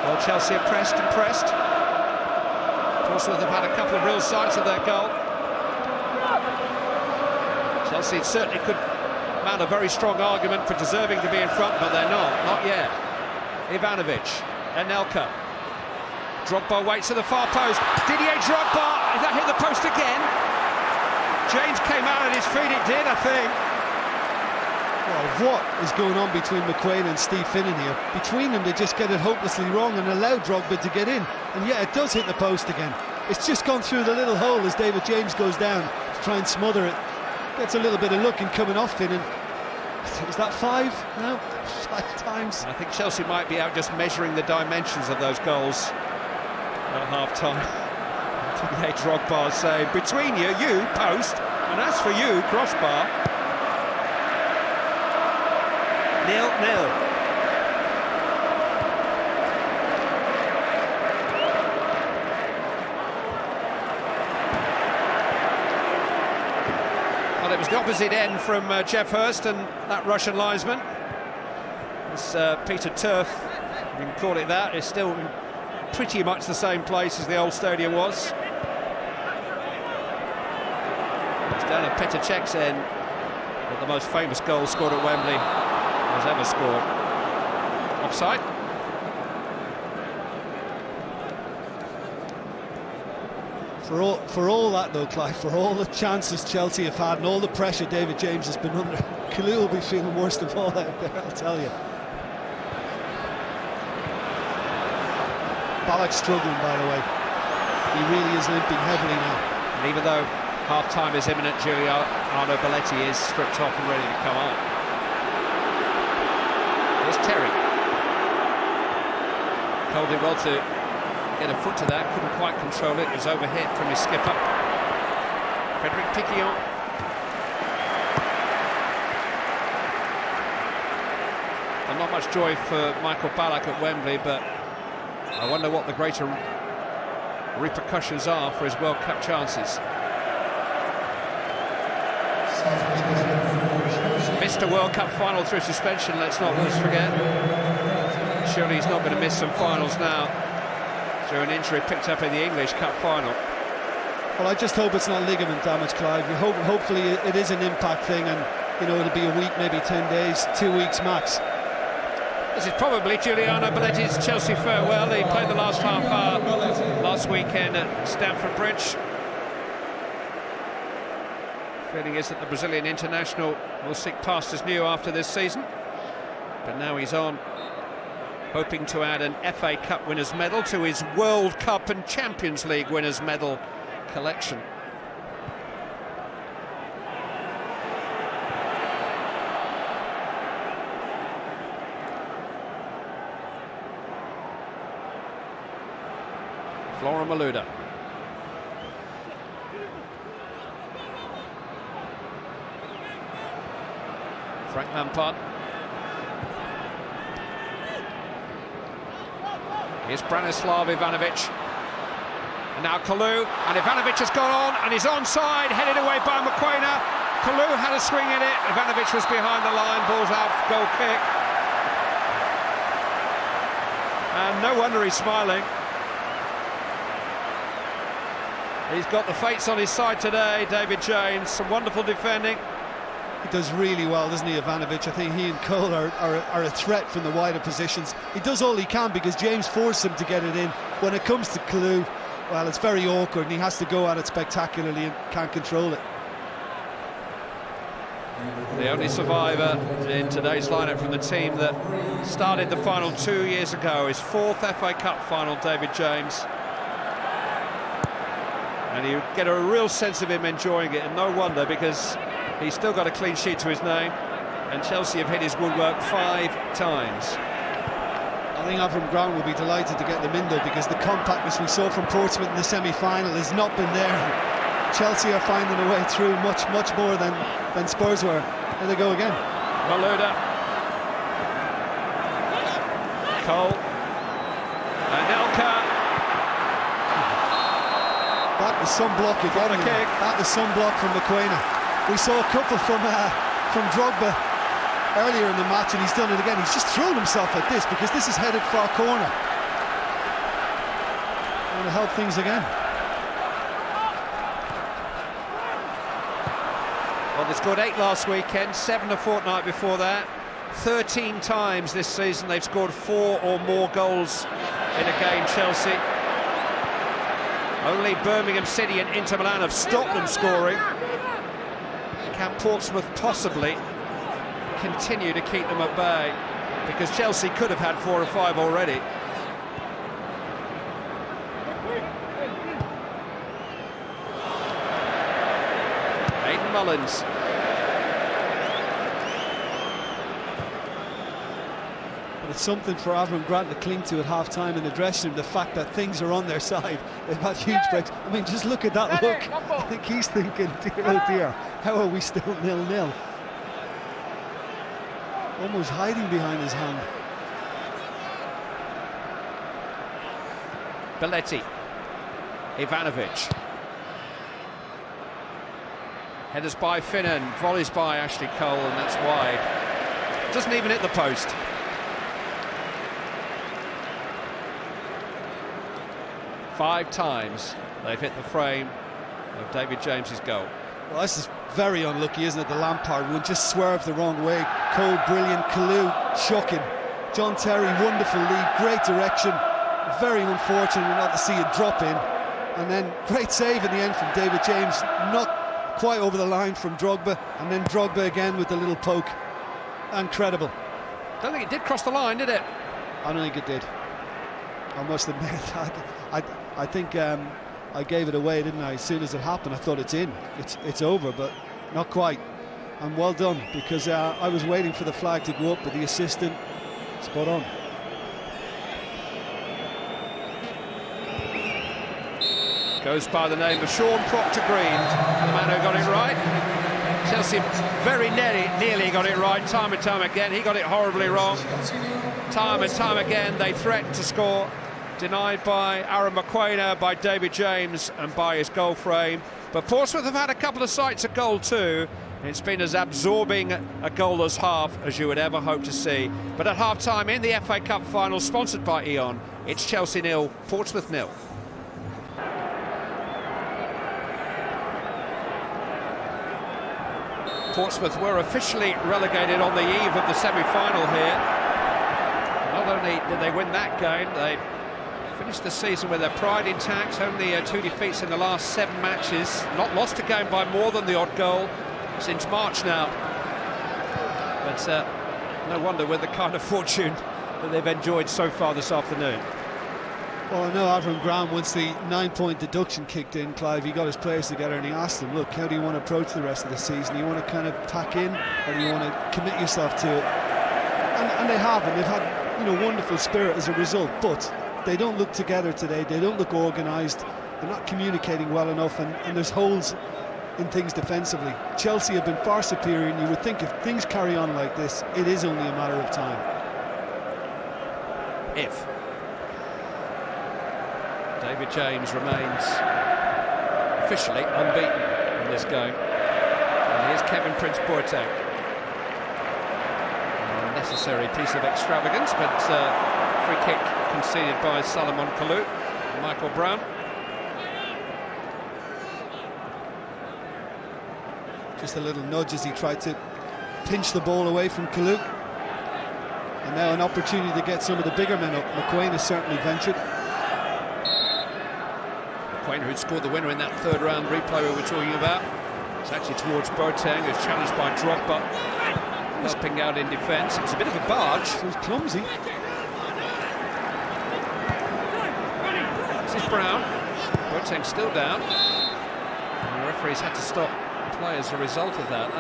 Well, Chelsea are pressed and pressed. Portsmouth have had a couple of real sights of their goal. Chelsea certainly could mount a very strong argument for deserving to be in front, but they're not yet. Ivanovic, Anelka. Drogba waits at the far post. Didier Drogba, did that hit the post again? James came out at his feet, it did, I think. Well, what is going on between McQuain and Steve Finnan here? Between them, they just get it hopelessly wrong and allow Drogba to get in. And yeah, it does hit the post again. It's just gone through the little hole as David James goes down to try and smother it. Gets a little bit of looking coming off Finnan. Is that 5 now? 5 times. I think Chelsea might be out just measuring the dimensions of those goals at half-time. Didier Drogba saying, between you post, and as for you, crossbar. 0-0. Well, it was the opposite end from Jeff Hurst and that Russian linesman. It's Peter Turf, you can call it that. It's still in pretty much the same place as the old stadium was. It's down at Petr Cech's end, but the most famous goal scored at Wembley was ever scored. Offside. For all that though, Clive, for all the chances Chelsea have had and all the pressure David James has been under, Kalou will be feeling worst of all out there, I'll tell you. Balak's struggling, by the way. He really is limping heavily now. And even though half-time is imminent, Giuliano Belletti is stripped off and ready to come on. There's Terry. Did well to get a foot to that, couldn't quite control it. It was overhit from his skipper, Frederic Piquillon. And not much joy for Michael Ballack at Wembley, but I wonder what the greater repercussions are for his World Cup chances. Missed a World Cup final through suspension, let's not forget. Surely he's not going to miss some finals now through an injury picked up in the English Cup final. Well, I just hope it's not ligament damage, Clive. Hopefully it is an impact thing, and you know, it'll be a week, maybe 10 days, 2 weeks max. This is probably Giuliano Belletti's Chelsea farewell. He played the last half hour last weekend at Stamford Bridge. Feeling is that the Brazilian international will seek pastures new after this season, but now he's on, hoping to add an FA Cup winners' medal to his World Cup and Champions League winners' medal collection. Flora Malouda. Frank Lampard. Here's Branislav Ivanovic. And now Kalou, and Ivanovic has gone on, and he's onside, headed away by Mokoena. Kalou had a swing in it, Ivanovic was behind the line, ball's out, goal kick. And no wonder he's smiling. He's got the fates on his side today, David James. Some wonderful defending. He does really well, doesn't he, Ivanovic? I think he and Cole are a threat from the wider positions. He does all he can because James forced him to get it in. When it comes to Kalou, well, it's very awkward and he has to go at it spectacularly and can't control it. The only survivor in today's lineup from the team that started the final 2 years ago, his 4th FA Cup final, David James. And you get a real sense of him enjoying it, and no wonder, because he's still got a clean sheet to his name, and Chelsea have hit his woodwork 5 times. I think Avram Grant will be delighted to get them in, though, because the compactness we saw from Portsmouth in the semi-final has not been there. Chelsea are finding a way through much more than Spurs were. There they go again. Malouda. Cole. And Elka. That was some block again. That was some block from Mokoena. We saw a couple from Drogba earlier in the match, and he's done it again. He's just thrown himself at this because this is headed far corner. Want to help things again. Well, they scored 8 last weekend, 7 a fortnight before that. 13 times this season they've scored 4 or more goals in a game, Chelsea. Only Birmingham City and Inter Milan have stopped them scoring. Can Portsmouth possibly continue to keep them at bay? Because Chelsea could have had 4 or 5 already. Aidan Mullins. But it's something for Avram Grant to cling to at half-time in the dressing room, the fact that things are on their side. They've had huge breaks. I mean, just look at that look. I think he's thinking, dear, oh dear, how are we still 0-0? Almost hiding behind his hand. Belletti. Ivanovic. Headers by Finnan, volleys by Ashley Cole, and that's wide. Doesn't even hit the post. Five times they've hit the frame of David James's goal. Well, this is very unlucky, isn't it? The Lampard one just swerved the wrong way. Cole, brilliant. Kalou, shocking. John Terry, wonderful lead, great direction. Very unfortunate not to see it drop in. And then great save in the end from David James. Not quite over the line from Drogba. And then Drogba again with the little poke. Incredible. Don't think it did cross the line, did it? I don't think it did. I must admit, I think I gave it away, didn't I? As soon as it happened, I thought it's in, it's over, but not quite. And well done, because I was waiting for the flag to go up, but the assistant, spot on. Goes by the name of Sean Proctor-Green, the man who got it right. Chelsea very nearly got it right, time and time again. He got it horribly wrong. Time and time again, they threatened to score. Denied by Aaron Mokoena, by David James and by his goal frame. But Portsmouth have had a couple of sights at goal too. It's been as absorbing a goalless half as you would ever hope to see. But at half-time in the FA Cup final, sponsored by E.ON, it's Chelsea 0, Portsmouth 0. Portsmouth were officially relegated on the eve of the semi-final here. Not only did they win that game, they finished the season with their pride intact. Only 2 defeats in the last 7 matches. Not lost a game by more than the odd goal since March now. But no wonder with the kind of fortune that they've enjoyed so far this afternoon. Well, I know Avram Grant, once the 9-point deduction kicked in, Clive, he got his players together and he asked them, look, how do you want to approach the rest of the season? Do you want to kind of tack in, or do you want to commit yourself to it? And they haven't. They've had, you know, wonderful spirit as a result, but they don't look together today. They don't look organised. They're not communicating well enough, and there's holes in things defensively. Chelsea have been far superior, and you would think if things carry on like this, it is only a matter of time. If. David James remains officially unbeaten in this game. And here's Kevin Prince Boateng. An unnecessary piece of extravagance, but free kick conceded by Salomon Kalou and Michael Brown. Just a little nudge as he tried to pinch the ball away from Kalou. And now an opportunity to get some of the bigger men up. McQuain has certainly ventured. McQuain, who'd scored the winner in that third round replay we were talking about. It's actually towards Boateng, who's challenged by Drogba, helping out in defence. It's a bit of a barge. It was clumsy. This is Brown. Boateng still down. And the referee's had to stop play as a result of that.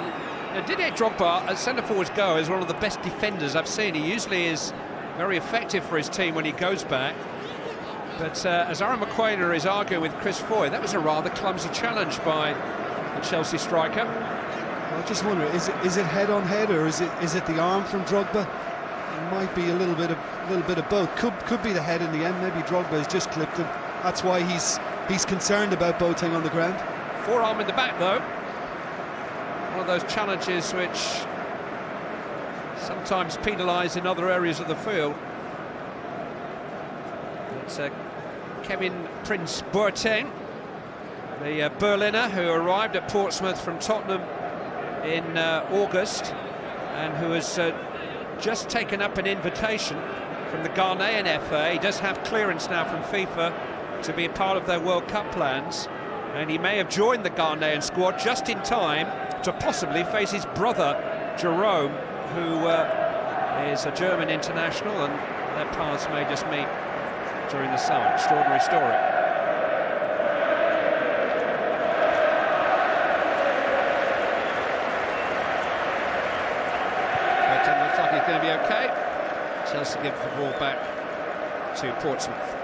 And Didier Drogba, as centre-forwards go, is one of the best defenders I've seen. He usually is very effective for his team when he goes back. But as Aaron McQuain is arguing with Chris Foy, that was a rather clumsy challenge by the Chelsea striker. Well, I just wonder, is it head on head, or is it the arm from Drogba? It might be a little bit of both. Could be the head in the end. Maybe Drogba has just clipped him. That's why he's concerned about Boateng on the ground. Forearm in the back though. One of those challenges which sometimes penalise in other areas of the field. It's Kevin Prince Boateng, the Berliner who arrived at Portsmouth from Tottenham in August, and who has just taken up an invitation from the Ghanaian FA. He does have clearance now from FIFA to be a part of their World Cup plans, and he may have joined the Ghanaian squad just in time to possibly face his brother Jerome, who is a German international, and their paths may just meet during the summer. Extraordinary story. But it looks like he's going to be okay. Chelsea give the ball back to Portsmouth.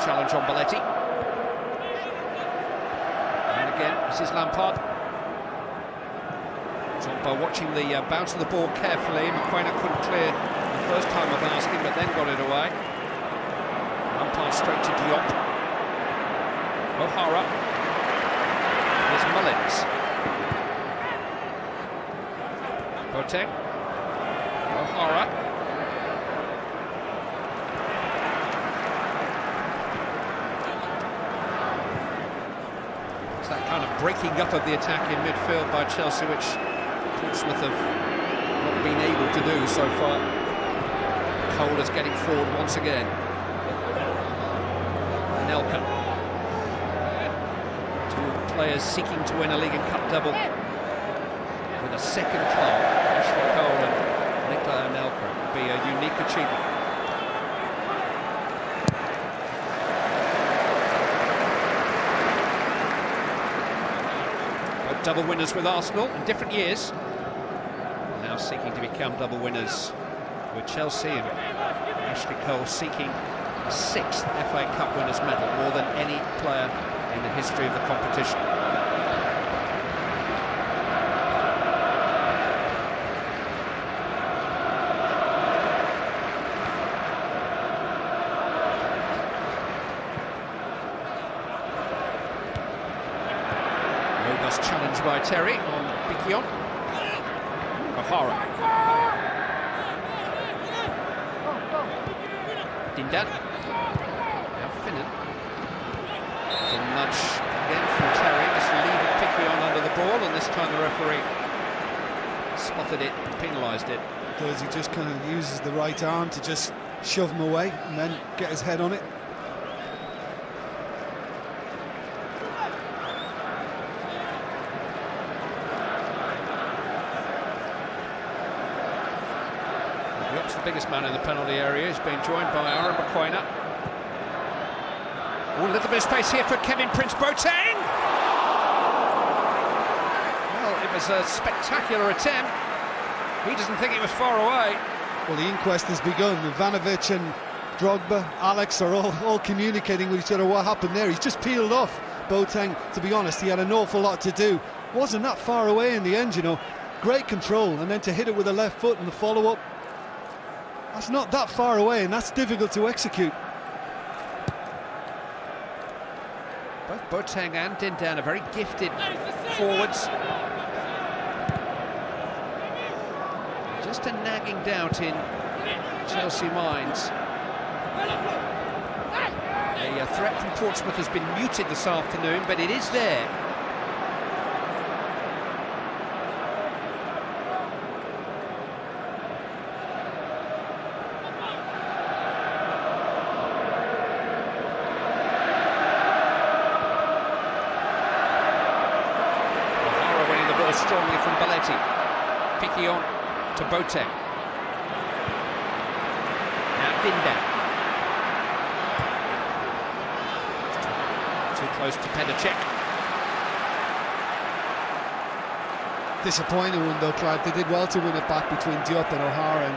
Challenge on Belletti. And again, this is Lampard. Drogba watching the bounce of the ball carefully. McQuain couldn't clear the first time of asking, but then got it away. Lampard straight to Diop. O'Hara. There's Mullins. Boateng. O'Hara. That kind of breaking up of the attack in midfield by Chelsea, which Portsmouth have not been able to do so far. Cole is getting forward once again. Anelka. Two players seeking to win a League and Cup double with a second club. Ashley Cole and Nicola Anelka. It would be a unique achievement. Double winners with Arsenal in different years, now seeking to become double winners with Chelsea, and Ashley Cole seeking a 6th FA Cup winners medal, more than any player in the history of the competition. Challenged by Terry on Bikion. O'Hara. Dindan. Now Finnan. The nudge again from Terry, just leaving Bikion under the ball, and this time the referee spotted it and penalised it. Because he just kind of uses the right arm to just shove him away and then get his head on it. The biggest man in the penalty area is being joined by Aaron McQuain. Oh, a little bit of space here for Kevin Prince Boateng. Well, it was a spectacular attempt. He doesn't think it was far away. Well, the inquest has begun. Ivanovic and Drogba, Alex are all communicating with each other. What happened there? He's just peeled off Boateng. To be honest, he had an awful lot to do. Wasn't that far away in the end, you know. Great control, and then to hit it with the left foot and the follow-up. That's not that far away, and that's difficult to execute. Both Boateng and Dindan are very gifted forwards. Just a nagging doubt in Chelsea minds. A threat from Portsmouth has been muted this afternoon, but it is there. O'Hara winning the ball strongly from Balletti. Picking on to Boateng. Now Dindan. Too close to Pedicek. Disappointing one though, Clive. They did well to win it back between Diop and O'Hara, and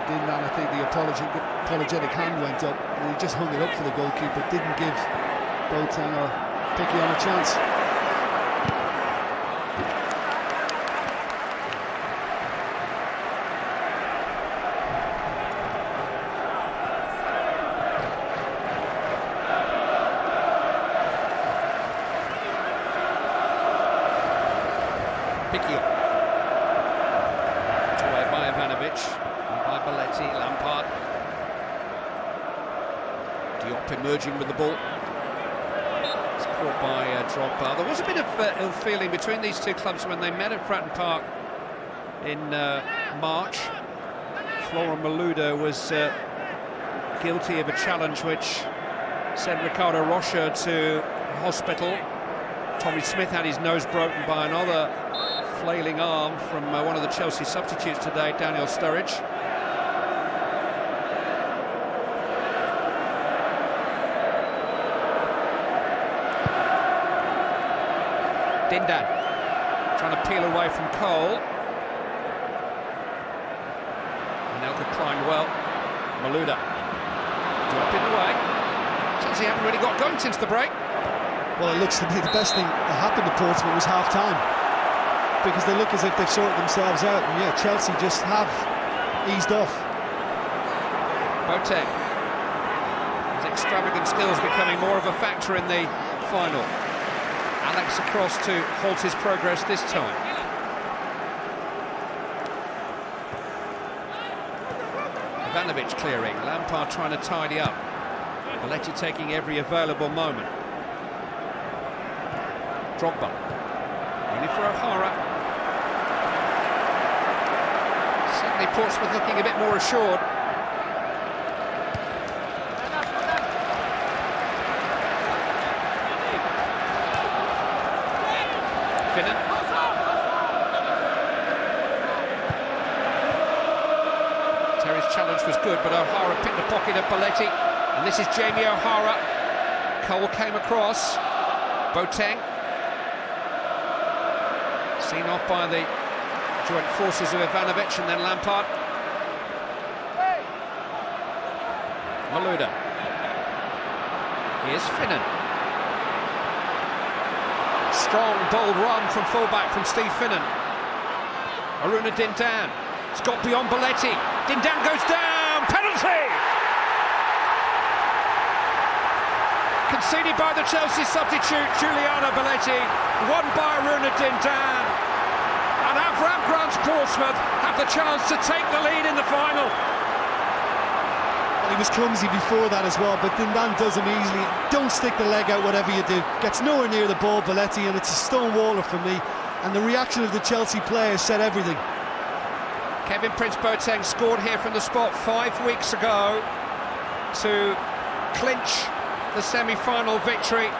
Dindan, I think the apologetic hand went up, and he just hung it up for the goalkeeper. Didn't give Boateng or Picky on a chance. Picky away by Ivanovic, by Balletti, Lampard. Diop emerging with the ball. It's caught by Drogba. There was a bit of ill feeling between these two clubs when they met at Fratton Park in March. Florent Malouda was guilty of a challenge which sent Ricardo Rocha to hospital. Tommy Smith had his nose broken by another flailing arm from one of the Chelsea substitutes today, Daniel Sturridge. Dindan trying to peel away from Cole. Anelka climbed well. Malouda dropped in the way. Chelsea haven't really got going since the break. Well, it looks to be the best thing that happened to Portsmouth was half-time, because they look as if they've sorted themselves out, and yeah, Chelsea just have eased off. Boateng, his extravagant skills becoming more of a factor in the final. Alex across to halt his progress this time. Ivanovic clearing, Lampard trying to tidy up. Balletti taking every available moment. Drogba, only for O'Hara. Certainly Portsmouth looking a bit more assured. Finnan. Terry's challenge was good, but O'Hara picked the pocket of Balletti. And this is Jamie O'Hara. Cole came across. Boateng. Seen off by the joint forces of Ivanovic and then Lampard. Malouda. Here's Finnan. Strong, bold run from fullback from Steve Finnan. Aruna Dindan. It's got beyond Balletti. Dindan goes down. Penalty! Conceded by the Chelsea substitute, Giuliano Balletti. Won by Aruna Dindan. And Avram Grant's Portsmouth have the chance to take the lead in the final. Well, he was clumsy before that as well, but Dindan does him easily. Don't stick the leg out, whatever you do. Gets nowhere near the ball, Balletti, and it's a stone waller for me. And the reaction of the Chelsea players said everything. Kevin Prince Boateng scored here from the spot 5 weeks ago to clinch the semi-final victory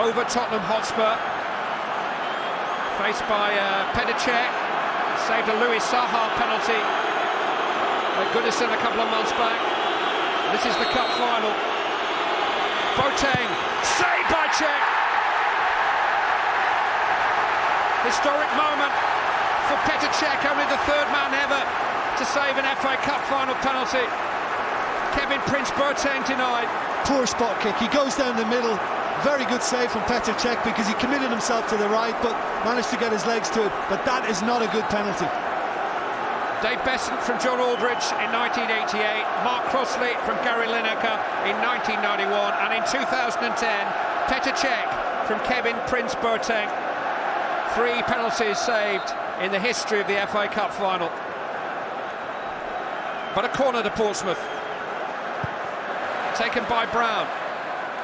over Tottenham Hotspur. Faced by Pedicek, saved a Louis Saha penalty at Goodison a couple of months back. This is the cup final. Boateng, saved by Cech. Historic moment for Petr Cech, only the third man ever to save an FA Cup final penalty. Kevin Prince-Boateng denied. Poor spot kick. He goes down the middle. Very good save from Petr Cech because he committed himself to the right but managed to get his legs to it. But that is not a good penalty. Dave Besant from John Aldridge in 1988, Mark Crossley from Gary Lineker in 1991, and in 2010, Petr Cech from Kevin Prince-Boateng. 3 penalties saved in the history of the FA Cup final. But a corner to Portsmouth. Taken by Brown.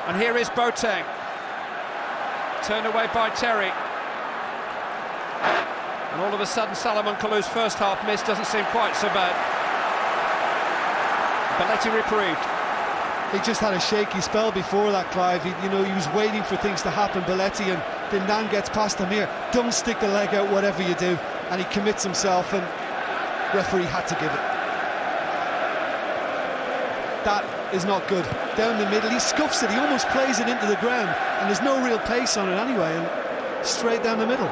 And here is Boateng. Turned away by Terry. And all of a sudden, Salomon Kalou's first half miss doesn't seem quite so bad. Belletti reprieved. He just had a shaky spell before that, Clive. He was waiting for things to happen, Belletti, and then Nan gets past him here. Don't stick the leg out, whatever you do. And he commits himself, and referee had to give it. That is not good. Down the middle, he scuffs it. He almost plays it into the ground, and there's no real pace on it anyway, and straight down the middle.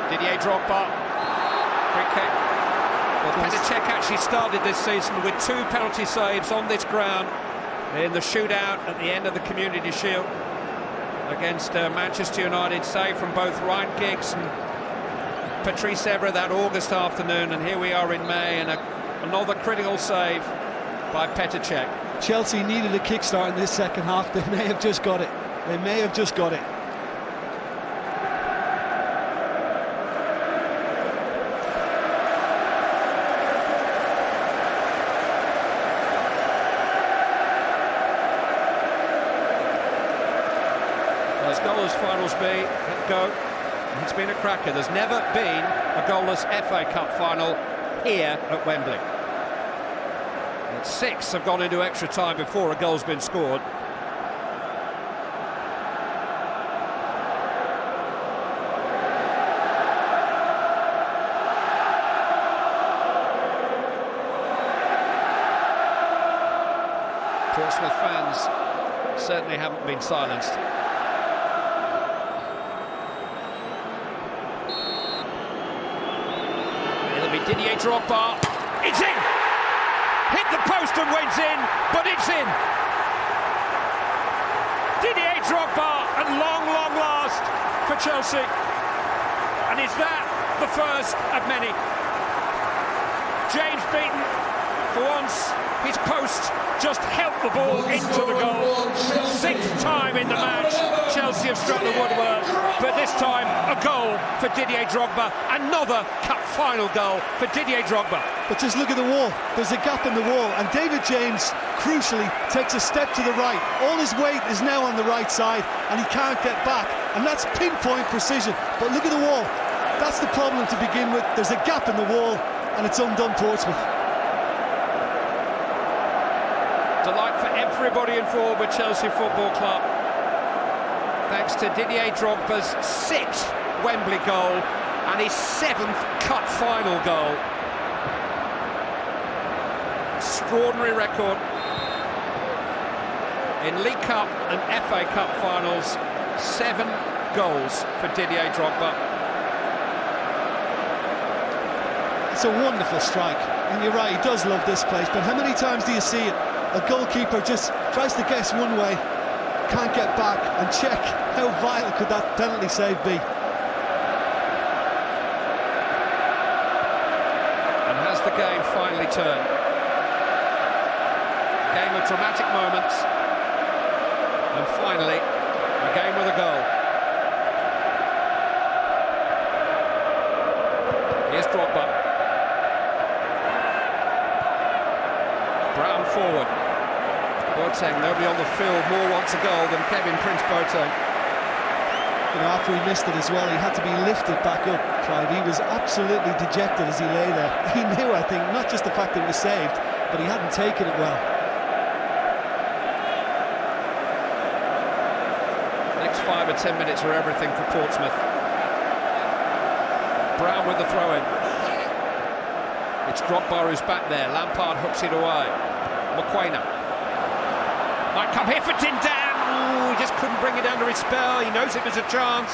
Didier Drogba, free kick. Well, Petr Cech actually started this season with 2 penalty saves on this ground in the shootout at the end of the Community Shield against Manchester United. Save from both Ryan Giggs and Patrice Evra that August afternoon, and here we are in May, and another critical save by Petr Cech. Chelsea needed a kickstart in this second half. They may have just got it. They may have just got it. As goalless finals go, it's been a cracker. There's never been a goalless FA Cup final here at Wembley. And 6 have gone into extra time before a goal's been scored. Portsmouth fans certainly haven't been silenced. Didier Drogba, it's in! Hit the post and went in, but it's in! Didier Drogba at long last for Chelsea. And is that the first of many? James Beaton, for once, his post just helped the ball into the goal. 6th time in the match, Chelsea have struck the woodwork, but this time a goal for Didier Drogba. Another cup final goal for Didier Drogba. But just look at the wall. There's a gap in the wall, and David James, crucially, takes a step to the right. All his weight is now on the right side, and he can't get back. And that's pinpoint precision. But look at the wall. That's the problem to begin with. There's a gap in the wall, and it's undone Portsmouth. Delight for everybody involved with Chelsea Football Club. Thanks to Didier Drogba's 6th Wembley goal and his 7th cup final goal. Extraordinary record in League Cup and FA Cup finals. 7 goals for Didier Drogba. It's a wonderful strike, and you're right, he does love this place, but how many times do you see it? A goalkeeper just tries to guess one way, can't get back, and check how vital could that penalty save be. And has the game finally turned? A game of dramatic moments, and finally a game with a goal. Here's Drogba. Brown forward. Boateng, nobody on the field more wants a goal than Kevin Prince-Boateng. After he missed it as well, he had to be lifted back up, Clive. He was absolutely dejected as he lay there. He knew, I think, not just the fact that it was saved, but he hadn't taken it well. Next 5 or 10 minutes are everything for Portsmouth. Brown with the throw-in. It's Drogba who's back there. Lampard hooks it away. McQuainer might come here for Dindan. Ooh, he just couldn't bring it under his spell. He knows it was a chance.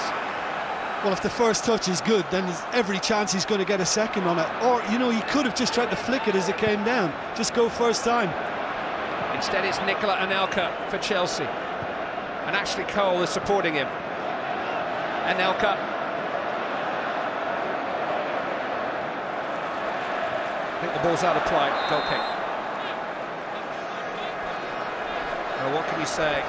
Well, if the first touch is good, then there's every chance he's going to get a second on it. Or, you know, he could have just tried to flick it as it came down. Just go first time. Instead, it's Nicola Anelka for Chelsea. And Ashley Cole is supporting him. Anelka. I think the ball's out of play. Goal kick. Well, what can you say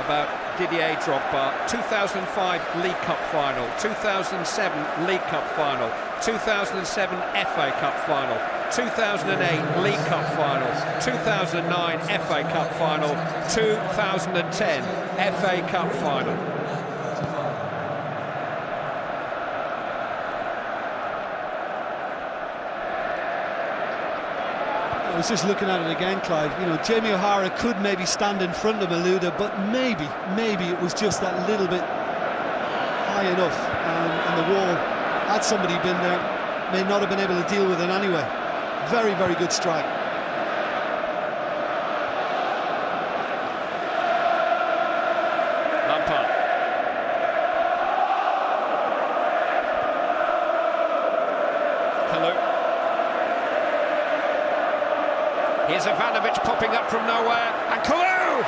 about Didier Drogba? 2005 League Cup final, 2007 League Cup final, 2007 FA Cup final, 2008 League Cup final, 2009 FA Cup final, 2010 FA Cup final. I was just looking at it again, Clive. You know, Jamie O'Hara could maybe stand in front of Malouda, but maybe it was just that little bit high enough, and the wall, had somebody been there, may not have been able to deal with it anyway. Very, very good strike. Lampard. Kalou. Here's Ivanovic popping up from nowhere, and Kalou!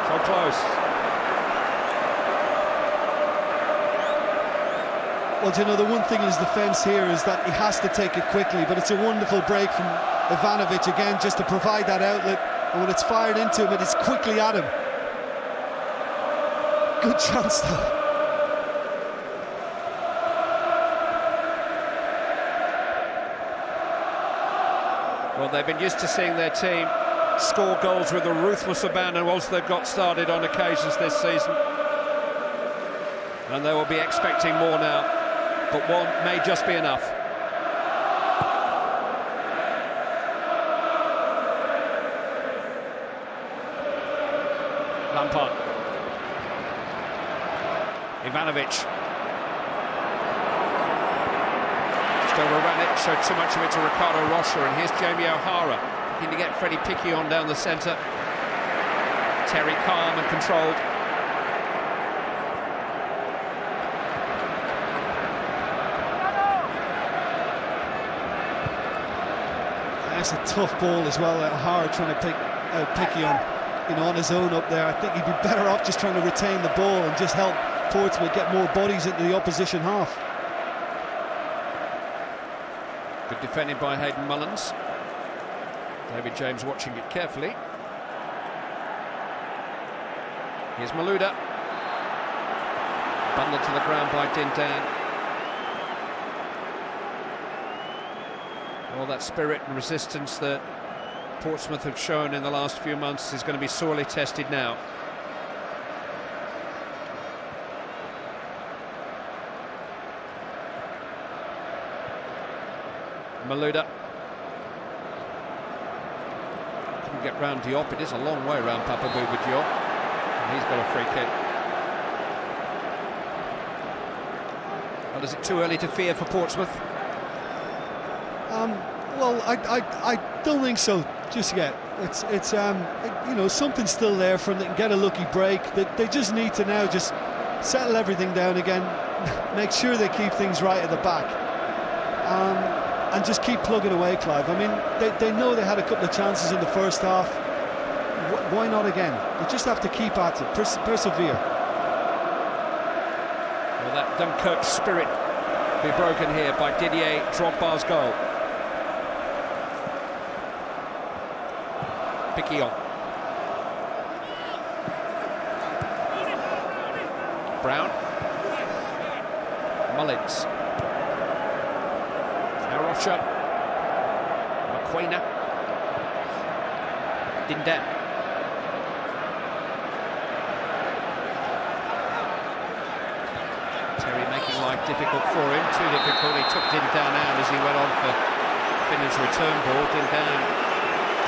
So close. Well, you know, the one thing in his defence here is that he has to take it quickly, but it's a wonderful break from Ivanovic again, just to provide that outlet, and when it's fired into him, it is quickly at him. Good chance, though. Well, they've been used to seeing their team score goals with a ruthless abandon once they've got started on occasions this season. And they will be expecting more now, but one may just be enough. Lampard. Ivanovic. Overran it, showed too much of it to Ricardo Rocha, and here's Jamie O'Hara looking to get Freddie Piquillon down the centre. Terry calm and controlled. That's a tough ball as well. O'Hara trying to pick out Piquillon, you know, on his own up there. I think he'd be better off just trying to retain the ball and just help Portsmouth get more bodies into the opposition half. Good defending by Hayden Mullins. David James watching it carefully. Here's Malouda. Bundled to the ground by Dindan. All that spirit and resistance that Portsmouth have shown in the last few months is going to be sorely tested now. Malouda couldn't get round Diop. It is a long way round Papa Bouba Diop, and he's got a free kick. Well, is it too early to fear for Portsmouth? Well, I don't think so just yet. It's you know, something's still there for them. They can get a lucky break. They just need to now just settle everything down again, make sure they keep things right at the back. And just keep plugging away, Clive. I mean, they know they had a couple of chances in the first half. Why not again? They just have to keep at it, persevere. Well, that Dunkirk spirit be broken here by Didier Drogba's goal. Piquillon. Brown. Mullins. Rocha, Maquena, Dindan. Terry making life difficult for him, too difficult. He took Dindan out as he went on for Finnan's return ball. Dindan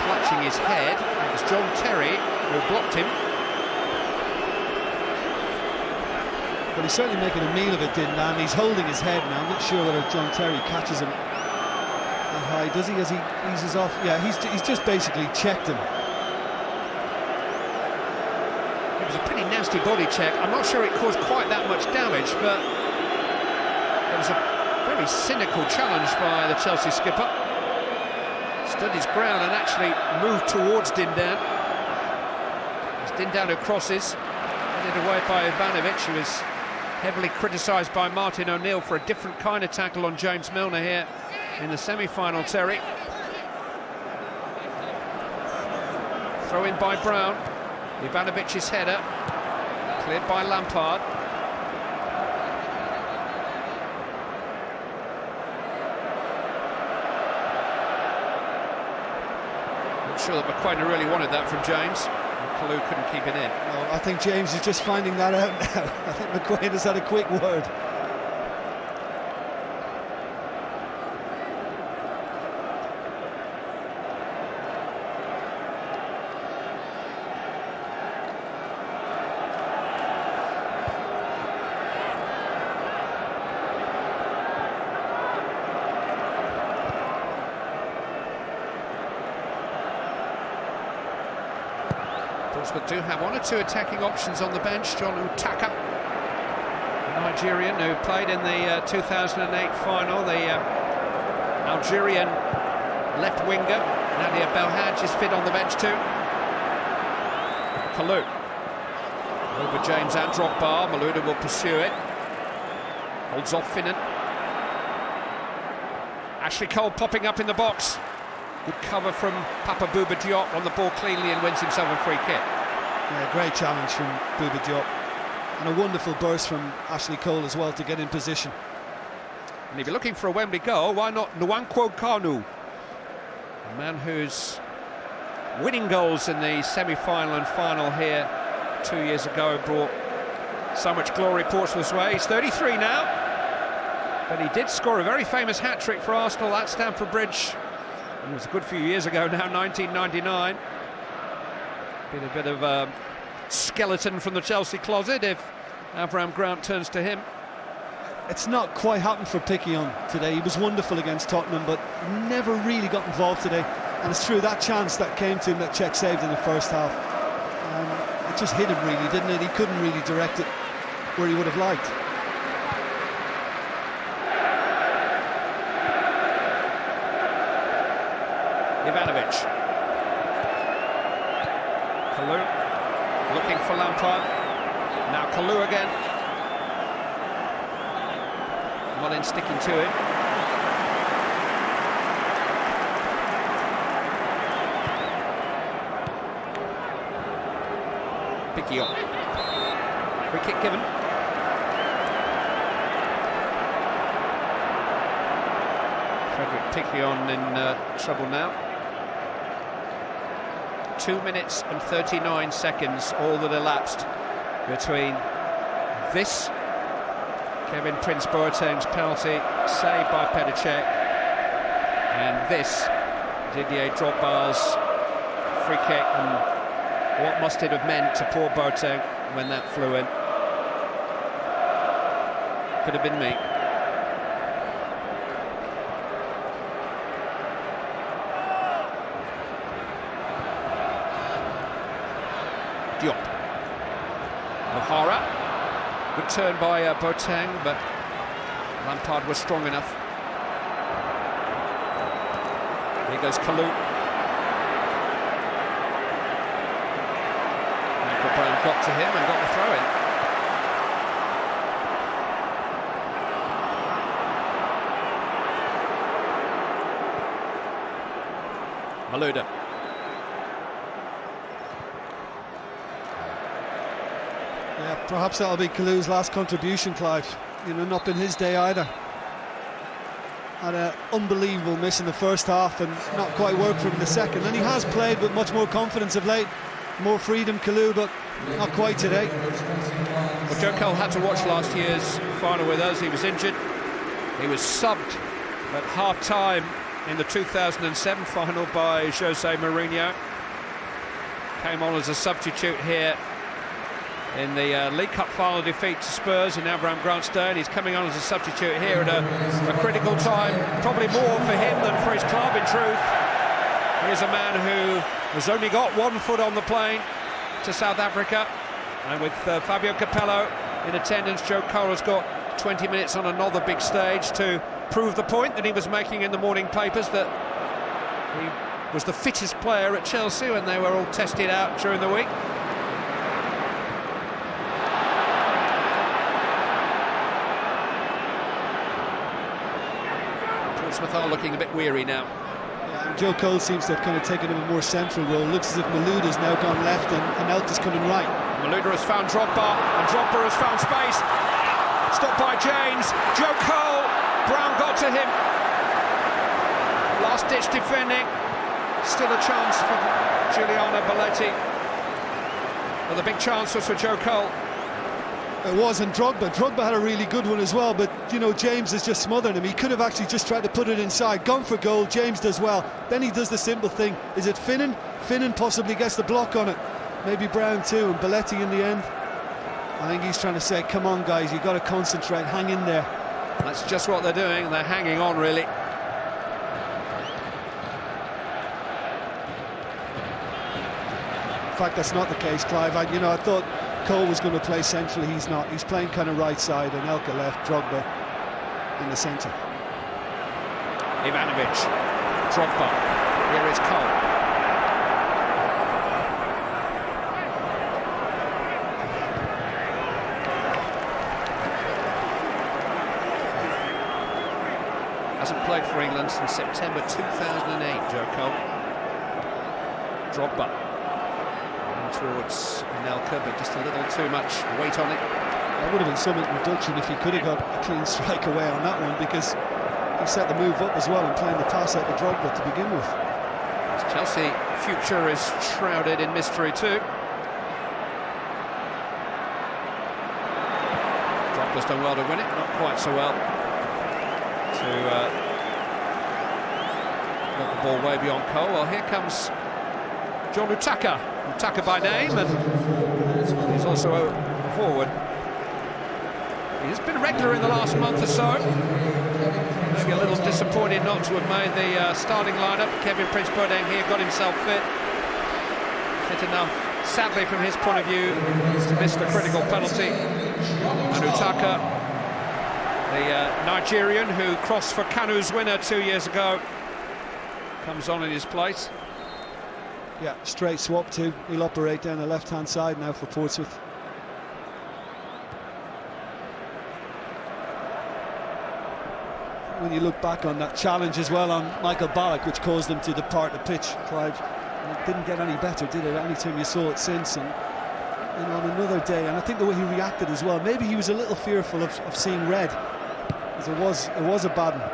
clutching his head. It was John Terry who blocked him. But he's certainly making a meal of it, Dindan. He's holding his head now. I'm not sure whether John Terry catches him high, does he, as he eases off? Yeah, he's just basically checked him. was a pretty nasty body check. I'm not sure it caused quite that much damage, but it was a very cynical challenge by the Chelsea skipper. Stood his ground and actually moved towards Dindan. It's Dindan who crosses, headed away by Ivanovic, who was heavily criticised by Martin O'Neill for a different kind of tackle on James Milner here in the semi-final, Terry. Throw in by Brown. Ivanovic's header, cleared by Lampard. Not sure that McQuain really wanted that from James. Kalou couldn't keep it in. No, I think James is just finding that out now. I think McQuain has had a quick word. Portsmouth do have one or two attacking options on the bench. John Utaka, Nigerian, who played in the 2008 final. The Algerian left winger, Nadia Belhadj, is fit on the bench too. Kalou over James and Drogba. Malouda will pursue it. Holds off Finnan. Ashley Cole popping up in the box. Good cover from Papa Bouba Diop on the ball cleanly and wins himself a free kick. Yeah, great challenge from Bouba Diop. And a wonderful burst from Ashley Cole as well to get in position. And if you're looking for a Wembley goal, why not Nwankwo Kanu? A man who's winning goals in the semi-final and final here 2 years ago brought so much glory Portsmouth's way. He's 33 now, but he did score a very famous hat-trick for Arsenal at Stamford Bridge. It was a good few years ago now, 1999. Been a bit of a skeleton from the Chelsea closet if Avram Grant turns to him. It's not quite happened for Piquion today. He was wonderful against Tottenham, but never really got involved today. And it's true, that chance that came to him that Czech saved in the first half, it just hit him really, didn't it? He couldn't really direct it where he would have liked. Ivanovic. Kalou looking for Lampard. Now Kalou again. Mullin sticking to him. Piquion. Free kick given. Frederick Piquion in trouble now. 2 minutes and 39 seconds, all that elapsed between this Kevin Prince Boateng's penalty saved by Petr Cech and this Didier Drogba's free kick, and what must it have meant to poor Boateng when that flew in. Could have been me. Diop. O'Hara. Good turn by Boateng, but Lampard was strong enough. Here goes Kalou. Michael Brown got to him and got the throw in. Malouda. Yeah, perhaps that'll be Kalou's last contribution, Clive. You know, not been his day either. Had an unbelievable miss in the first half and not quite worked for him in the second. And he has played with much more confidence of late. More freedom, Kalou, but not quite today. Well, Joe Cole had to watch last year's final with us. He was injured. He was subbed at half-time in the 2007 final by Jose Mourinho. Came on as a substitute here in the League Cup final defeat to Spurs in Avram Grant's day, and he's coming on as a substitute here at a critical time, probably more for him than for his club in truth. Here's a man who has only got 1 foot on the plane to South Africa, And with Fabio Capello in attendance, Joe Cole has got 20 minutes on another big stage to prove the point that he was making in the morning papers, that he was the fittest player at Chelsea when they were all tested out during the week. Portsmouth are looking a bit weary now. Yeah, and Joe Cole seems to have kind of taken a more central role. Looks as if Malouda's now gone left and Anelka's coming right. Malouda has found Drogba, and Drogba has found space. Stopped by James. Joe Cole. Brown got to him. Last-ditch defending. Still a chance for Giuliano Belletti. Well, the big chance was for Joe Cole. It wasn't Drogba. Drogba had a really good one as well, but, you know, James is just smothering him. He could have actually just tried to put it inside. Gone for goal. James does well. Then he does the simple thing. Is it Finnan? Finnan possibly gets the block on it. Maybe Brown too, and Belletti in the end. I think he's trying to say, come on, guys, you've got to concentrate, hang in there. That's just what they're doing. They're hanging on, really. In fact, that's not the case, Clive. I thought Cole was going to play centrally. He's not. He's playing kind of right side, and Elka left, Drogba in the centre. Ivanovic, Drogba. Here is Cole. Hasn't played for England since September 2008, Joe Cole. Drogba towards Anelka, but just a little too much weight on it. That would have been some reduction if he could have got a clean strike away on that one, because he set the move up as well and playing the pass out to Drogba to begin with. Chelsea future is shrouded in mystery too. Drogba's done well to win it, not quite so well to got the ball way beyond Cole. Well, here comes John Utaka by name, and he's also a forward. He's been regular in the last month or so. Maybe a little disappointed not to have made the starting lineup. Kevin Prince-Boateng here got himself fit enough, sadly from his point of view, to miss the critical penalty. And Utaka, the Nigerian who crossed for Kanu's winner 2 years ago, comes on in his place. Yeah, straight swap too. He'll operate down the left-hand side now for Portsmouth. When you look back on that challenge as well on Michael Ballack, which caused him to depart the pitch, Clive, it didn't get any better, did it? Any time you saw it since, and on another day, and I think the way he reacted as well, maybe he was a little fearful of seeing red, because it was a bad one.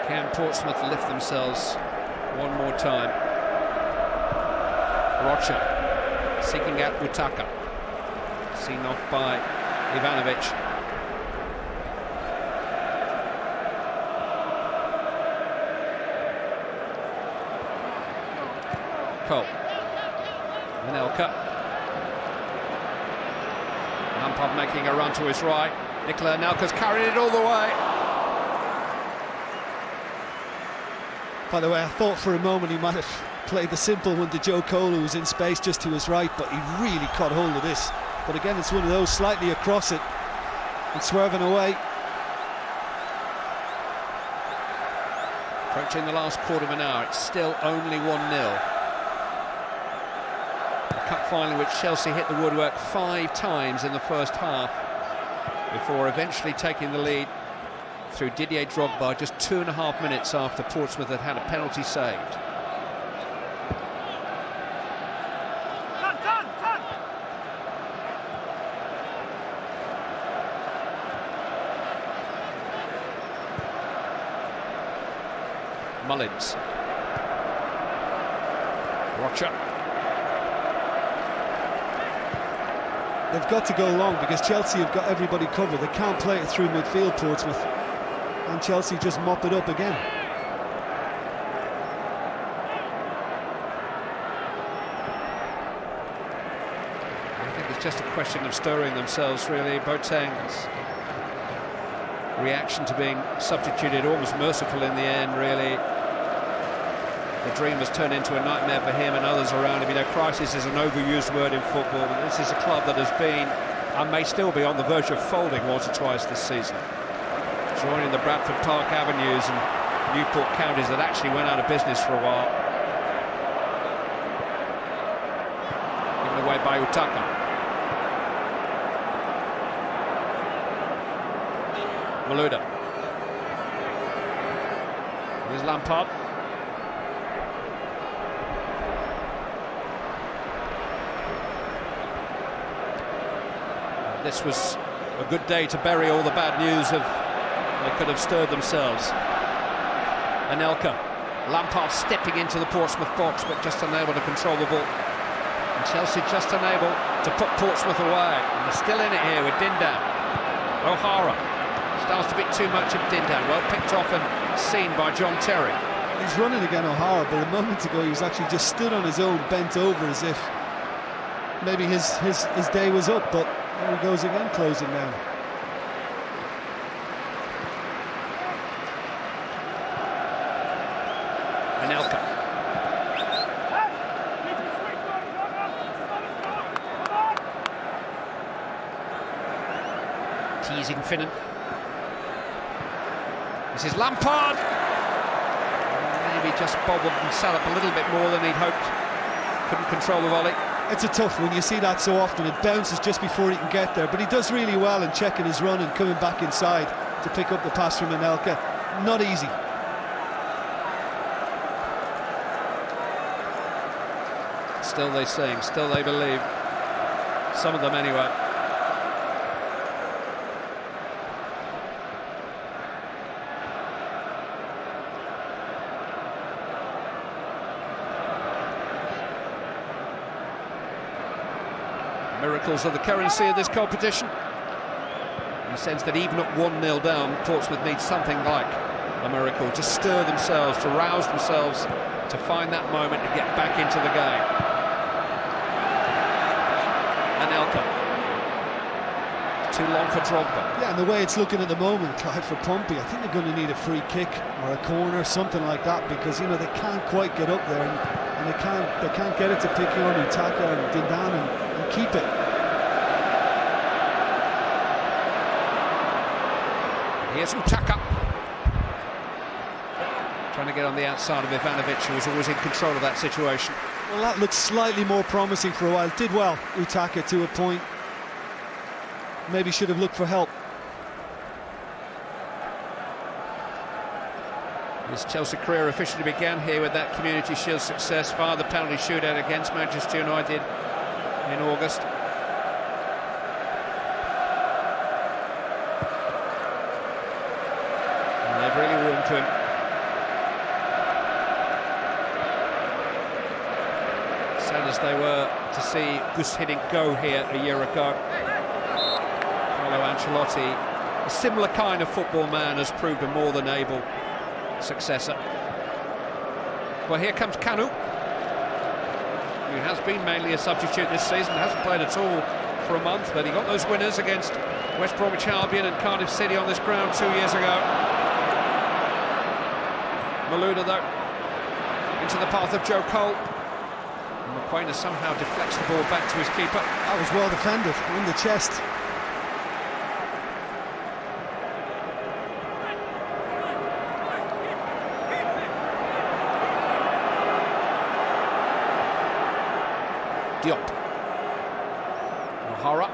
Can Portsmouth lift themselves one more time? Rocha seeking out Utaka, seen off by Ivanovic. Cole, Anelka. Lampard making a run to his right. Nicola Anelka's carried it all the way. By the way, I thought for a moment he might have played the simple one to Joe Cole, who was in space just to his right, but he really caught hold of this. But again, it's one of those slightly across it and swerving away. Approaching the last quarter of an hour, it's still only 1-0. A cup final which Chelsea hit the woodwork 5 times in the first half before eventually taking the lead through Didier Drogba just 2.5 minutes after Portsmouth had had a penalty saved. Mullins. Rocha. They've got to go long because Chelsea have got everybody covered. They can't play it through midfield, Portsmouth. And Chelsea just mop it up again. I think it's just a question of stirring themselves, really. Boateng reaction to being substituted, almost merciful in the end, really. The dream has turned into a nightmare for him and others around him. You know, crisis is an overused word in football, but this is a club that has been, and may still be, on the verge of folding once or twice this season. Joining the Bradford Park Avenues and Newport counties that actually went out of business for a while. Given away by Utaka. Malouda. Here's Lampard. This was a good day to bury all the bad news of they could have stirred themselves. Anelka. Lampard stepping into the Portsmouth box, but just unable to control the ball. And Chelsea just unable to put Portsmouth away. And they're still in it here with Dindan. O'Hara starts to be too much of Dindan. Well picked off and seen by John Terry. He's running again, O'Hara, but a moment ago he was actually just stood on his own, bent over as if maybe his day was up, but there he goes again, closing down. Anelka. Teasing Finnan. This is Lampard. Maybe just bobbled and sat up a little bit more than he'd hoped. Couldn't control the volley. It's a tough one. You see that so often. It bounces just before he can get there, but he does really well in checking his run and coming back inside to pick up the pass from Anelka. Not easy. Still they sing, still they believe. Some of them anyway. Miracles are the currency of this competition. In the sense that even at 1-0 down, Portsmouth needs something like a miracle to stir themselves, to rouse themselves, to find that moment to get back into the game. Anelka. Too long for Drogba. Yeah, and the way it's looking at the moment, Clive, for Pompey, I think they're going to need a free kick or a corner, something like that, because you know they can't quite get up there, and they can't get it to pick on Utaka and Dindan and keep it. Here's Utaka. Trying to get on the outside of Ivanovic, who was always in control of that situation. Well, that looks slightly more promising for a while. Did well, Utaka, to a point. Maybe should have looked for help. His Chelsea career officially began here with that Community Shield success via the penalty shootout against Manchester United in August. And they've really warmed to him. Sad as they were to see Gus Hiddink go here a year ago. Carlo Ancelotti, a similar kind of football man, has proved a more than able successor. Well, here comes Kanu, who has been mainly a substitute this season, hasn't played at all for a month, but he got those winners against West Bromwich Albion and Cardiff City on this ground 2 years ago. Malouda, though, into the path of Joe Cole. And McQuainer somehow deflects the ball back to his keeper. That was well defended, in the chest. Diop. O'Hara.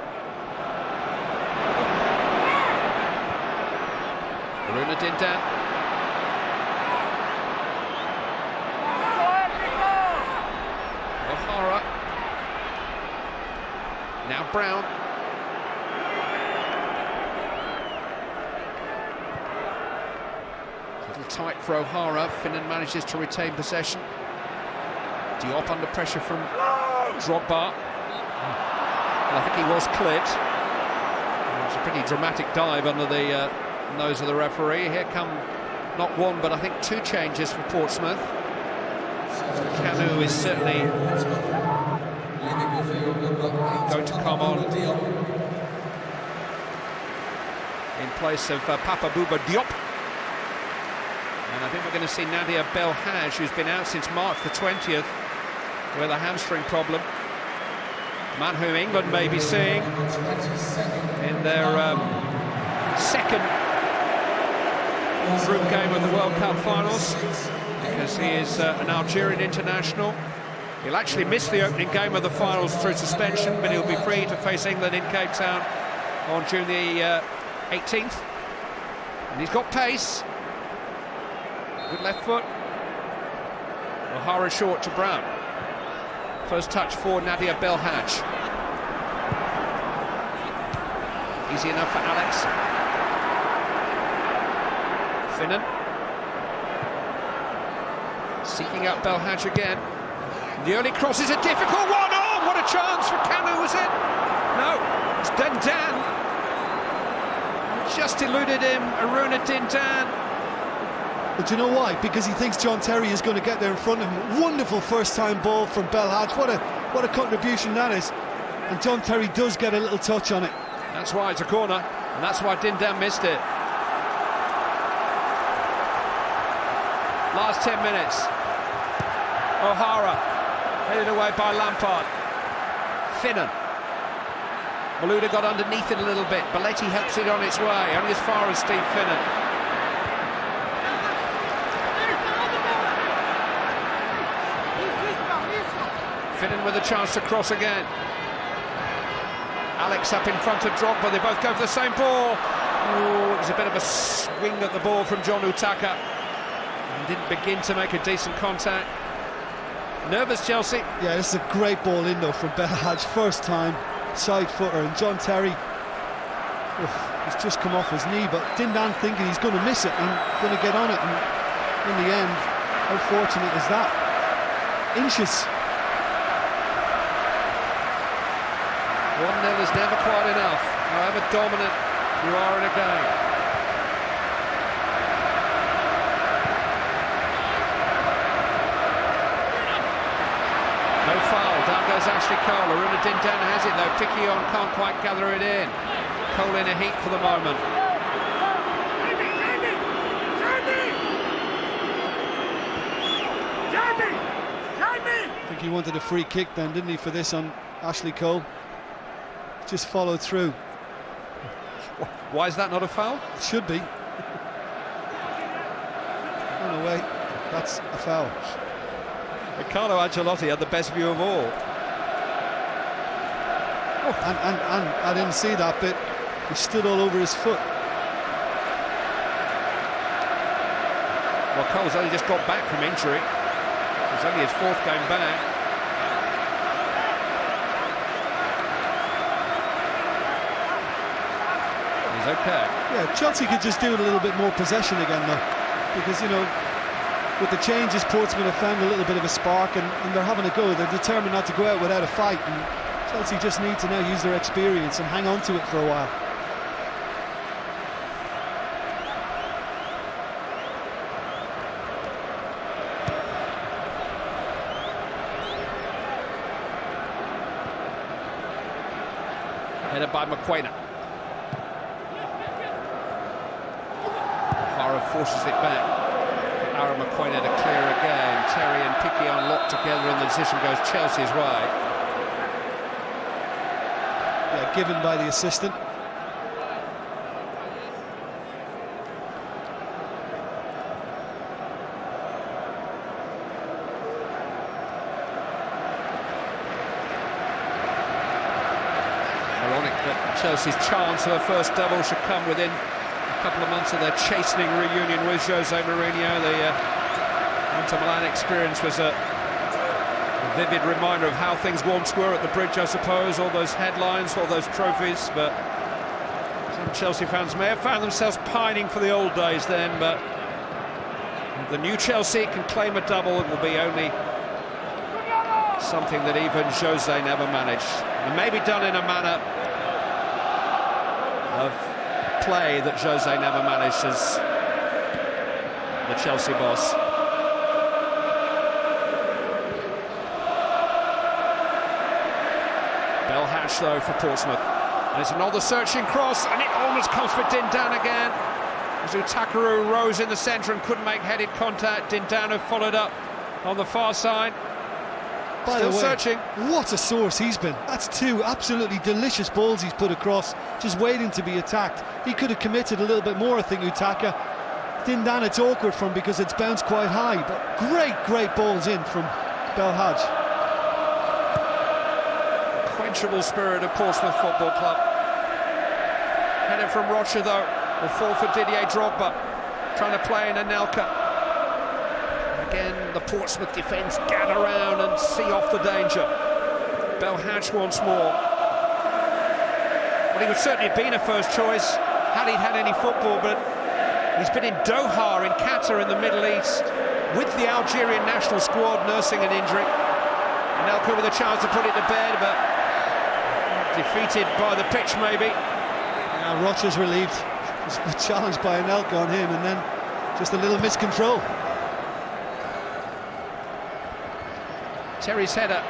Bruna Dindan. O'Hara. Now Brown. A little tight for O'Hara. Finnan manages to retain possession. Diop under pressure from Drogba. I think he was clipped. It was a pretty dramatic dive under the nose of the referee. Here come not one, but I think two changes for Portsmouth. Kanu is certainly going to come on in place of Papa Bouba Diop. And I think we're going to see Nadia Belhaj, who's been out since March the 20th with a hamstring problem. A man whom England may be seeing in their second group game of the World Cup finals, because he is an Algerian international. He'll actually miss the opening game of the finals through suspension, but he'll be free to face England in Cape Town on June the 18th. And he's got pace. Good left foot. O'Hara short to Brown. First touch for Nadia Belhaj. Easy enough for Alex. Finnan. Seeking out Belhaj again. The early cross is a difficult one. Oh, what a chance for Kanu, was it? No, it's Dindan. Just eluded him, Aruna Dindan. But you know why? Because he thinks John Terry is going to get there in front of him. Wonderful first-time ball from Belhaj. What a contribution that is. And John Terry does get a little touch on it. That's why it's a corner, and that's why Dindan missed it. Last 10 minutes. O'Hara, headed away by Lampard. Finnan. Malouda got underneath it a little bit. Belletti helps it on its way, only as far as Steve Finnan. Finnan with a chance to cross again. Alex up in front of Drogba, they both go for the same ball. Oh, it was a bit of a swing at the ball from John Utaka. And didn't begin to make a decent contact. Nervous Chelsea. Yeah, this is a great ball in though from Belhaj, first time, side footer, and John Terry, he's just come off his knee, but Dindan thinking he's going to miss it and going to get on it, and in the end, how fortunate is that? Inches. 1-0 is never quite enough, however dominant you are in a game. No foul, down goes Ashley Cole. Aruna Dindan has it though, Piquillon can't quite gather it in. Cole in a heat for the moment. I think he wanted a free kick then, didn't he, for this on Ashley Cole? Just followed through. Why is that not a foul? It should be. Oh no, wait, that's a foul. Carlo Ancelotti had the best view of all. Oh. And I didn't see that bit. He stood all over his foot. Well, Cole's only just got back from injury. It's only his fourth game back. He's okay. Yeah, Chelsea could just do it a little bit more possession again though, because, you know, with the changes, Portsmouth have found a little bit of a spark, and they're having a go. They're determined not to go out without a fight, and Chelsea just need to now use their experience and hang on to it for a while. Headed by McQuaina. O'Hara forces it back. Aaron McQuaina to clear again. Terry and Piquillon locked together, and the decision goes Chelsea's way. Yeah, given by the assistant. Ironic that Chelsea's chance of a first double should come within a couple of months of their chastening reunion with Jose Mourinho. The Inter Milan experience was a vivid reminder of how things once were at the Bridge, I suppose. All those headlines, all those trophies, but some Chelsea fans may have found themselves pining for the old days then. But if the new Chelsea can claim a double, it will be only something that even Jose never managed. It may be done in a manner of play that Jose never managed as the Chelsea boss. Belhaj though for Portsmouth, And it's another searching cross, and it almost comes for Dindana again. As Utakaru rose in the centre and couldn't make headed contact. Dindana followed up on the far side. By the way, searching. What a source he's been. That's two absolutely delicious balls he's put across, just waiting to be attacked. He could have committed a little bit more, I think, Utaka. Dindana, it's awkward from because it's bounced quite high, but great balls in from Belhaj. Unquenchable spirit of Portsmouth Football Club. Header from Rocha, though, will fall for Didier Drogba, trying to play in Anelka. Again, the Portsmouth defence gather round and see off the danger. Belhaj once more. Well, he would certainly have been a first choice had he had any football, but he's been in Doha in Qatar in the Middle East with the Algerian national squad nursing an injury. Anelka with a chance to put it to bed, but defeated by the pitch maybe. Now Rocha's relieved. It was a good challenge by Anelka on him, and then just a little miscontrol. Terry's header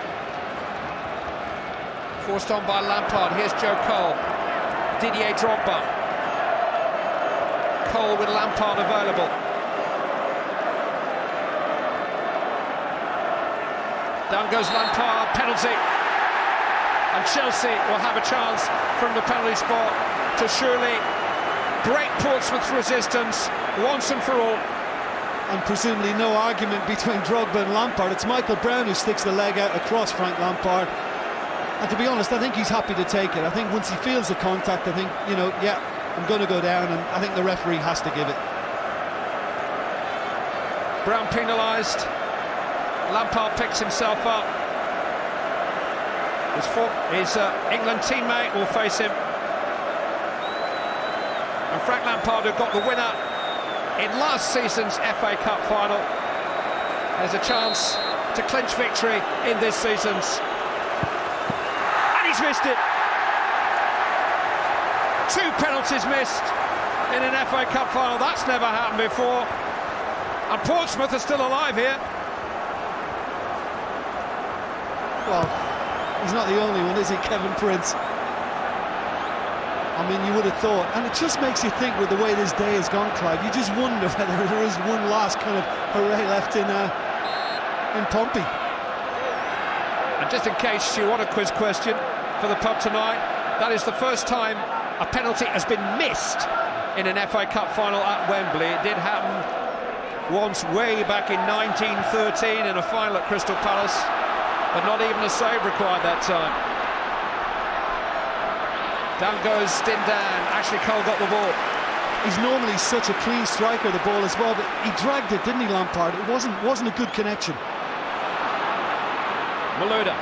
forced on by Lampard. Here's Joe Cole. Didier Drogba. Cole with Lampard available. Down goes Lampard, penalty. And Chelsea will have a chance from the penalty spot to surely break Portsmouth's resistance once and for all. And presumably no argument between Drogba and Lampard. It's Michael Brown who sticks the leg out across Frank Lampard. And to be honest, I think he's happy to take it. I think once he feels the contact, I think, you know, yeah, I'm going to go down, and I think the referee has to give it. Brown penalised. Lampard picks himself up. His England teammate will face him. And Frank Lampard, who got the winner in last season's FA Cup final, has a chance to clinch victory in this season's. And he's missed it. 2 penalties missed in an FA Cup final. That's never happened before. And Portsmouth are still alive here. Well, he's not the only one, is he, Kevin Prince? I mean, you would have thought, and it just makes you think with the way this day has gone, Clive, you just wonder whether there is one last kind of hooray left in Pompey. And just in case you want a quiz question for the pub tonight, that is the first time a penalty has been missed in an FA Cup final at Wembley. It did happen once way back in 1913 in a final at Crystal Palace, but not even a save required that time. Down goes Dindan. Ashley Cole got the ball. He's normally such a clean striker, the ball as well, but he dragged it, didn't he, Lampard? It wasn't a good connection. Malouda.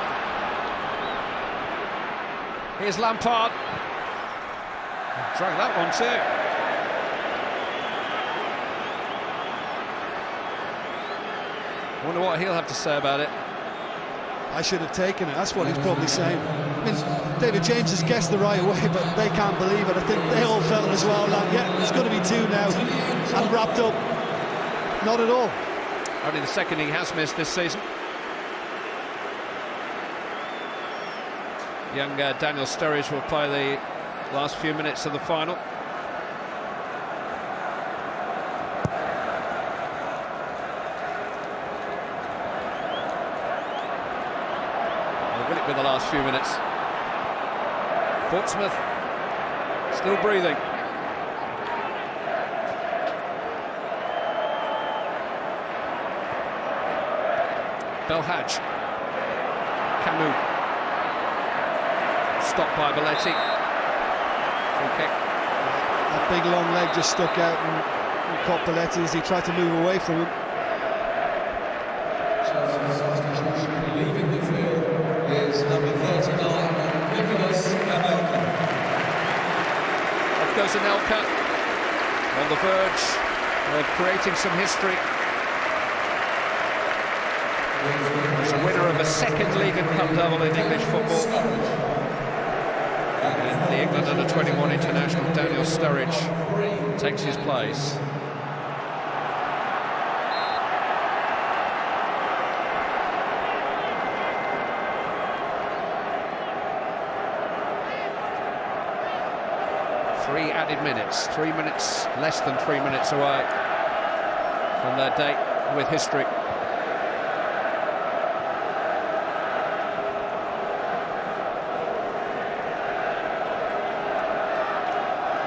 Here's Lampard. Drag that one too. Wonder what he'll have to say about it. I should have taken it, that's what he's probably saying. I mean, David James has guessed the right way, but they can't believe it. I think they all felt it as well. Like, yeah, it's going to be 2 now. And wrapped up. Not at all. Only the second he has missed this season. Young Daniel Sturridge will play the last few minutes of the final. Will it be the last few minutes? Portsmouth still breathing. Belhaj. Camus. Stopped by Belletti. Free kick. That big long leg just stuck out and caught Belletti as he tried to move away from him. Leaving the field is number 39, Nicholas Anelka. Off goes Anelka, on the verge of creating some history. He's a winner of a second League and Cup double in English football. And the England under-21 international Daniel Sturridge takes his place. 3 added minutes, 3 minutes, less than 3 minutes away from their date with history.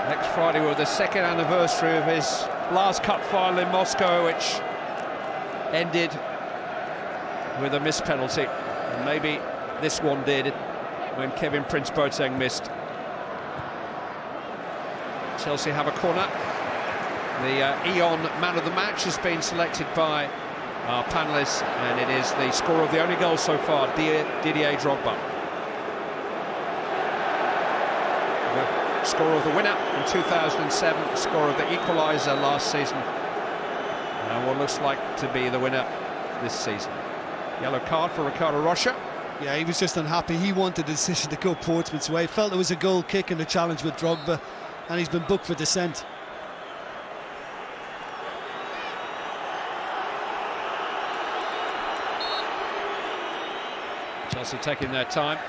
Next Friday will be the 2nd anniversary of his last cup final in Moscow, which ended with a missed penalty. And maybe this one did, when Kevin Prince-Boateng missed. Chelsea have a corner. The Eon man of the match has been selected by our panellists, and it is the scorer of the only goal so far, Didier Drogba. The scorer of the winner in 2007, scorer of the equaliser last season, and what looks like to be the winner this season. Yellow card for Ricardo Rocha. Yeah, he was just unhappy. He wanted the decision to go Portsmouth's way. Felt there was a goal kick in the challenge with Drogba, and he's been booked for dissent. Chelsea taking their time.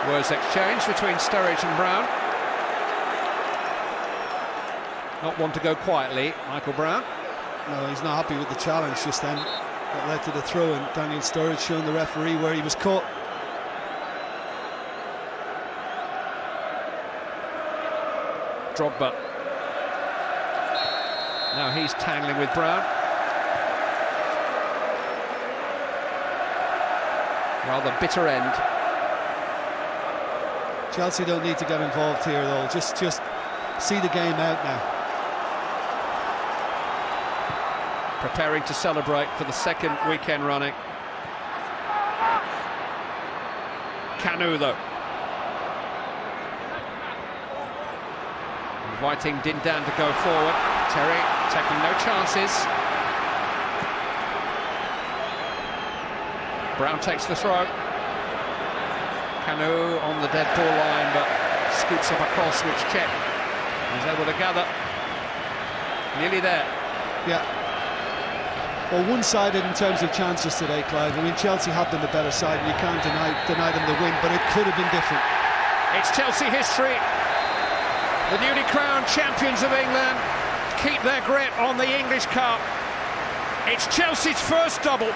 Words exchanged between Sturridge and Brown. Not one to go quietly, Michael Brown. No, he's not happy with the challenge just then. That led to the throw, and Daniel Sturridge showing the referee where he was caught. Drogba. Now he's tangling with Brown. Rather bitter end. Chelsea don't need to get involved here though. Just see the game out now. Preparing to celebrate for the 2nd weekend running. Kanu though. Inviting Dindan to go forward. Terry taking no chances. Brown takes the throw. Kanu on the dead ball line, but scoots up across, which Cech is able to gather. Nearly there. Yeah. Well, one-sided in terms of chances today, Clive. I mean, Chelsea have been the better side, and you can't deny them the win, but it could have been different. It's Chelsea history. The newly crowned champions of England keep their grip on the English Cup. It's Chelsea's first double.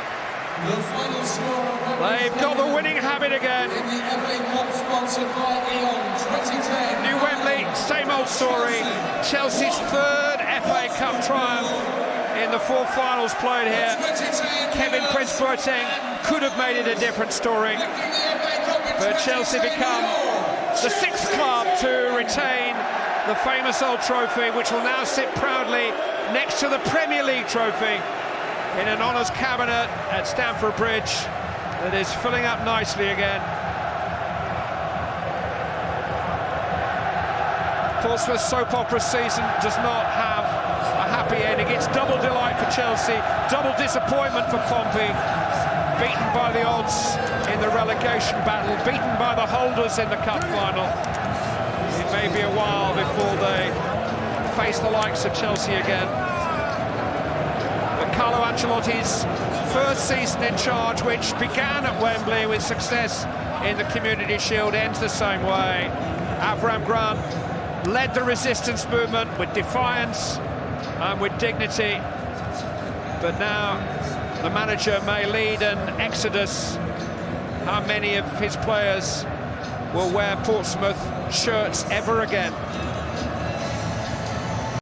The final score of Wembley They've got the winning habit again. in the FA Cup sponsored by Eon 2010. New Wembley, same old story. Chelsea's 3rd FA Cup triumph in the 4 finals played here. Kevin Prince-Boateng could have made it a different story, but Chelsea become the 6th club to retain the famous old trophy, which will now sit proudly next to the Premier League trophy in an honours cabinet at Stamford Bridge that is filling up nicely again. Portsmouth's soap opera season does not have a happy ending. It's double delight for Chelsea, double disappointment for Pompey, beaten by the odds in the relegation battle, beaten by the holders in the cup final. It may be a while before they face the likes of Chelsea again. But Carlo Ancelotti's first season in charge, which began at Wembley with success in the Community Shield, ends the same way. Avram Grant led the resistance movement with defiance and with dignity, but now the manager may lead an exodus. How many of his players will wear Portsmouth shirts ever again?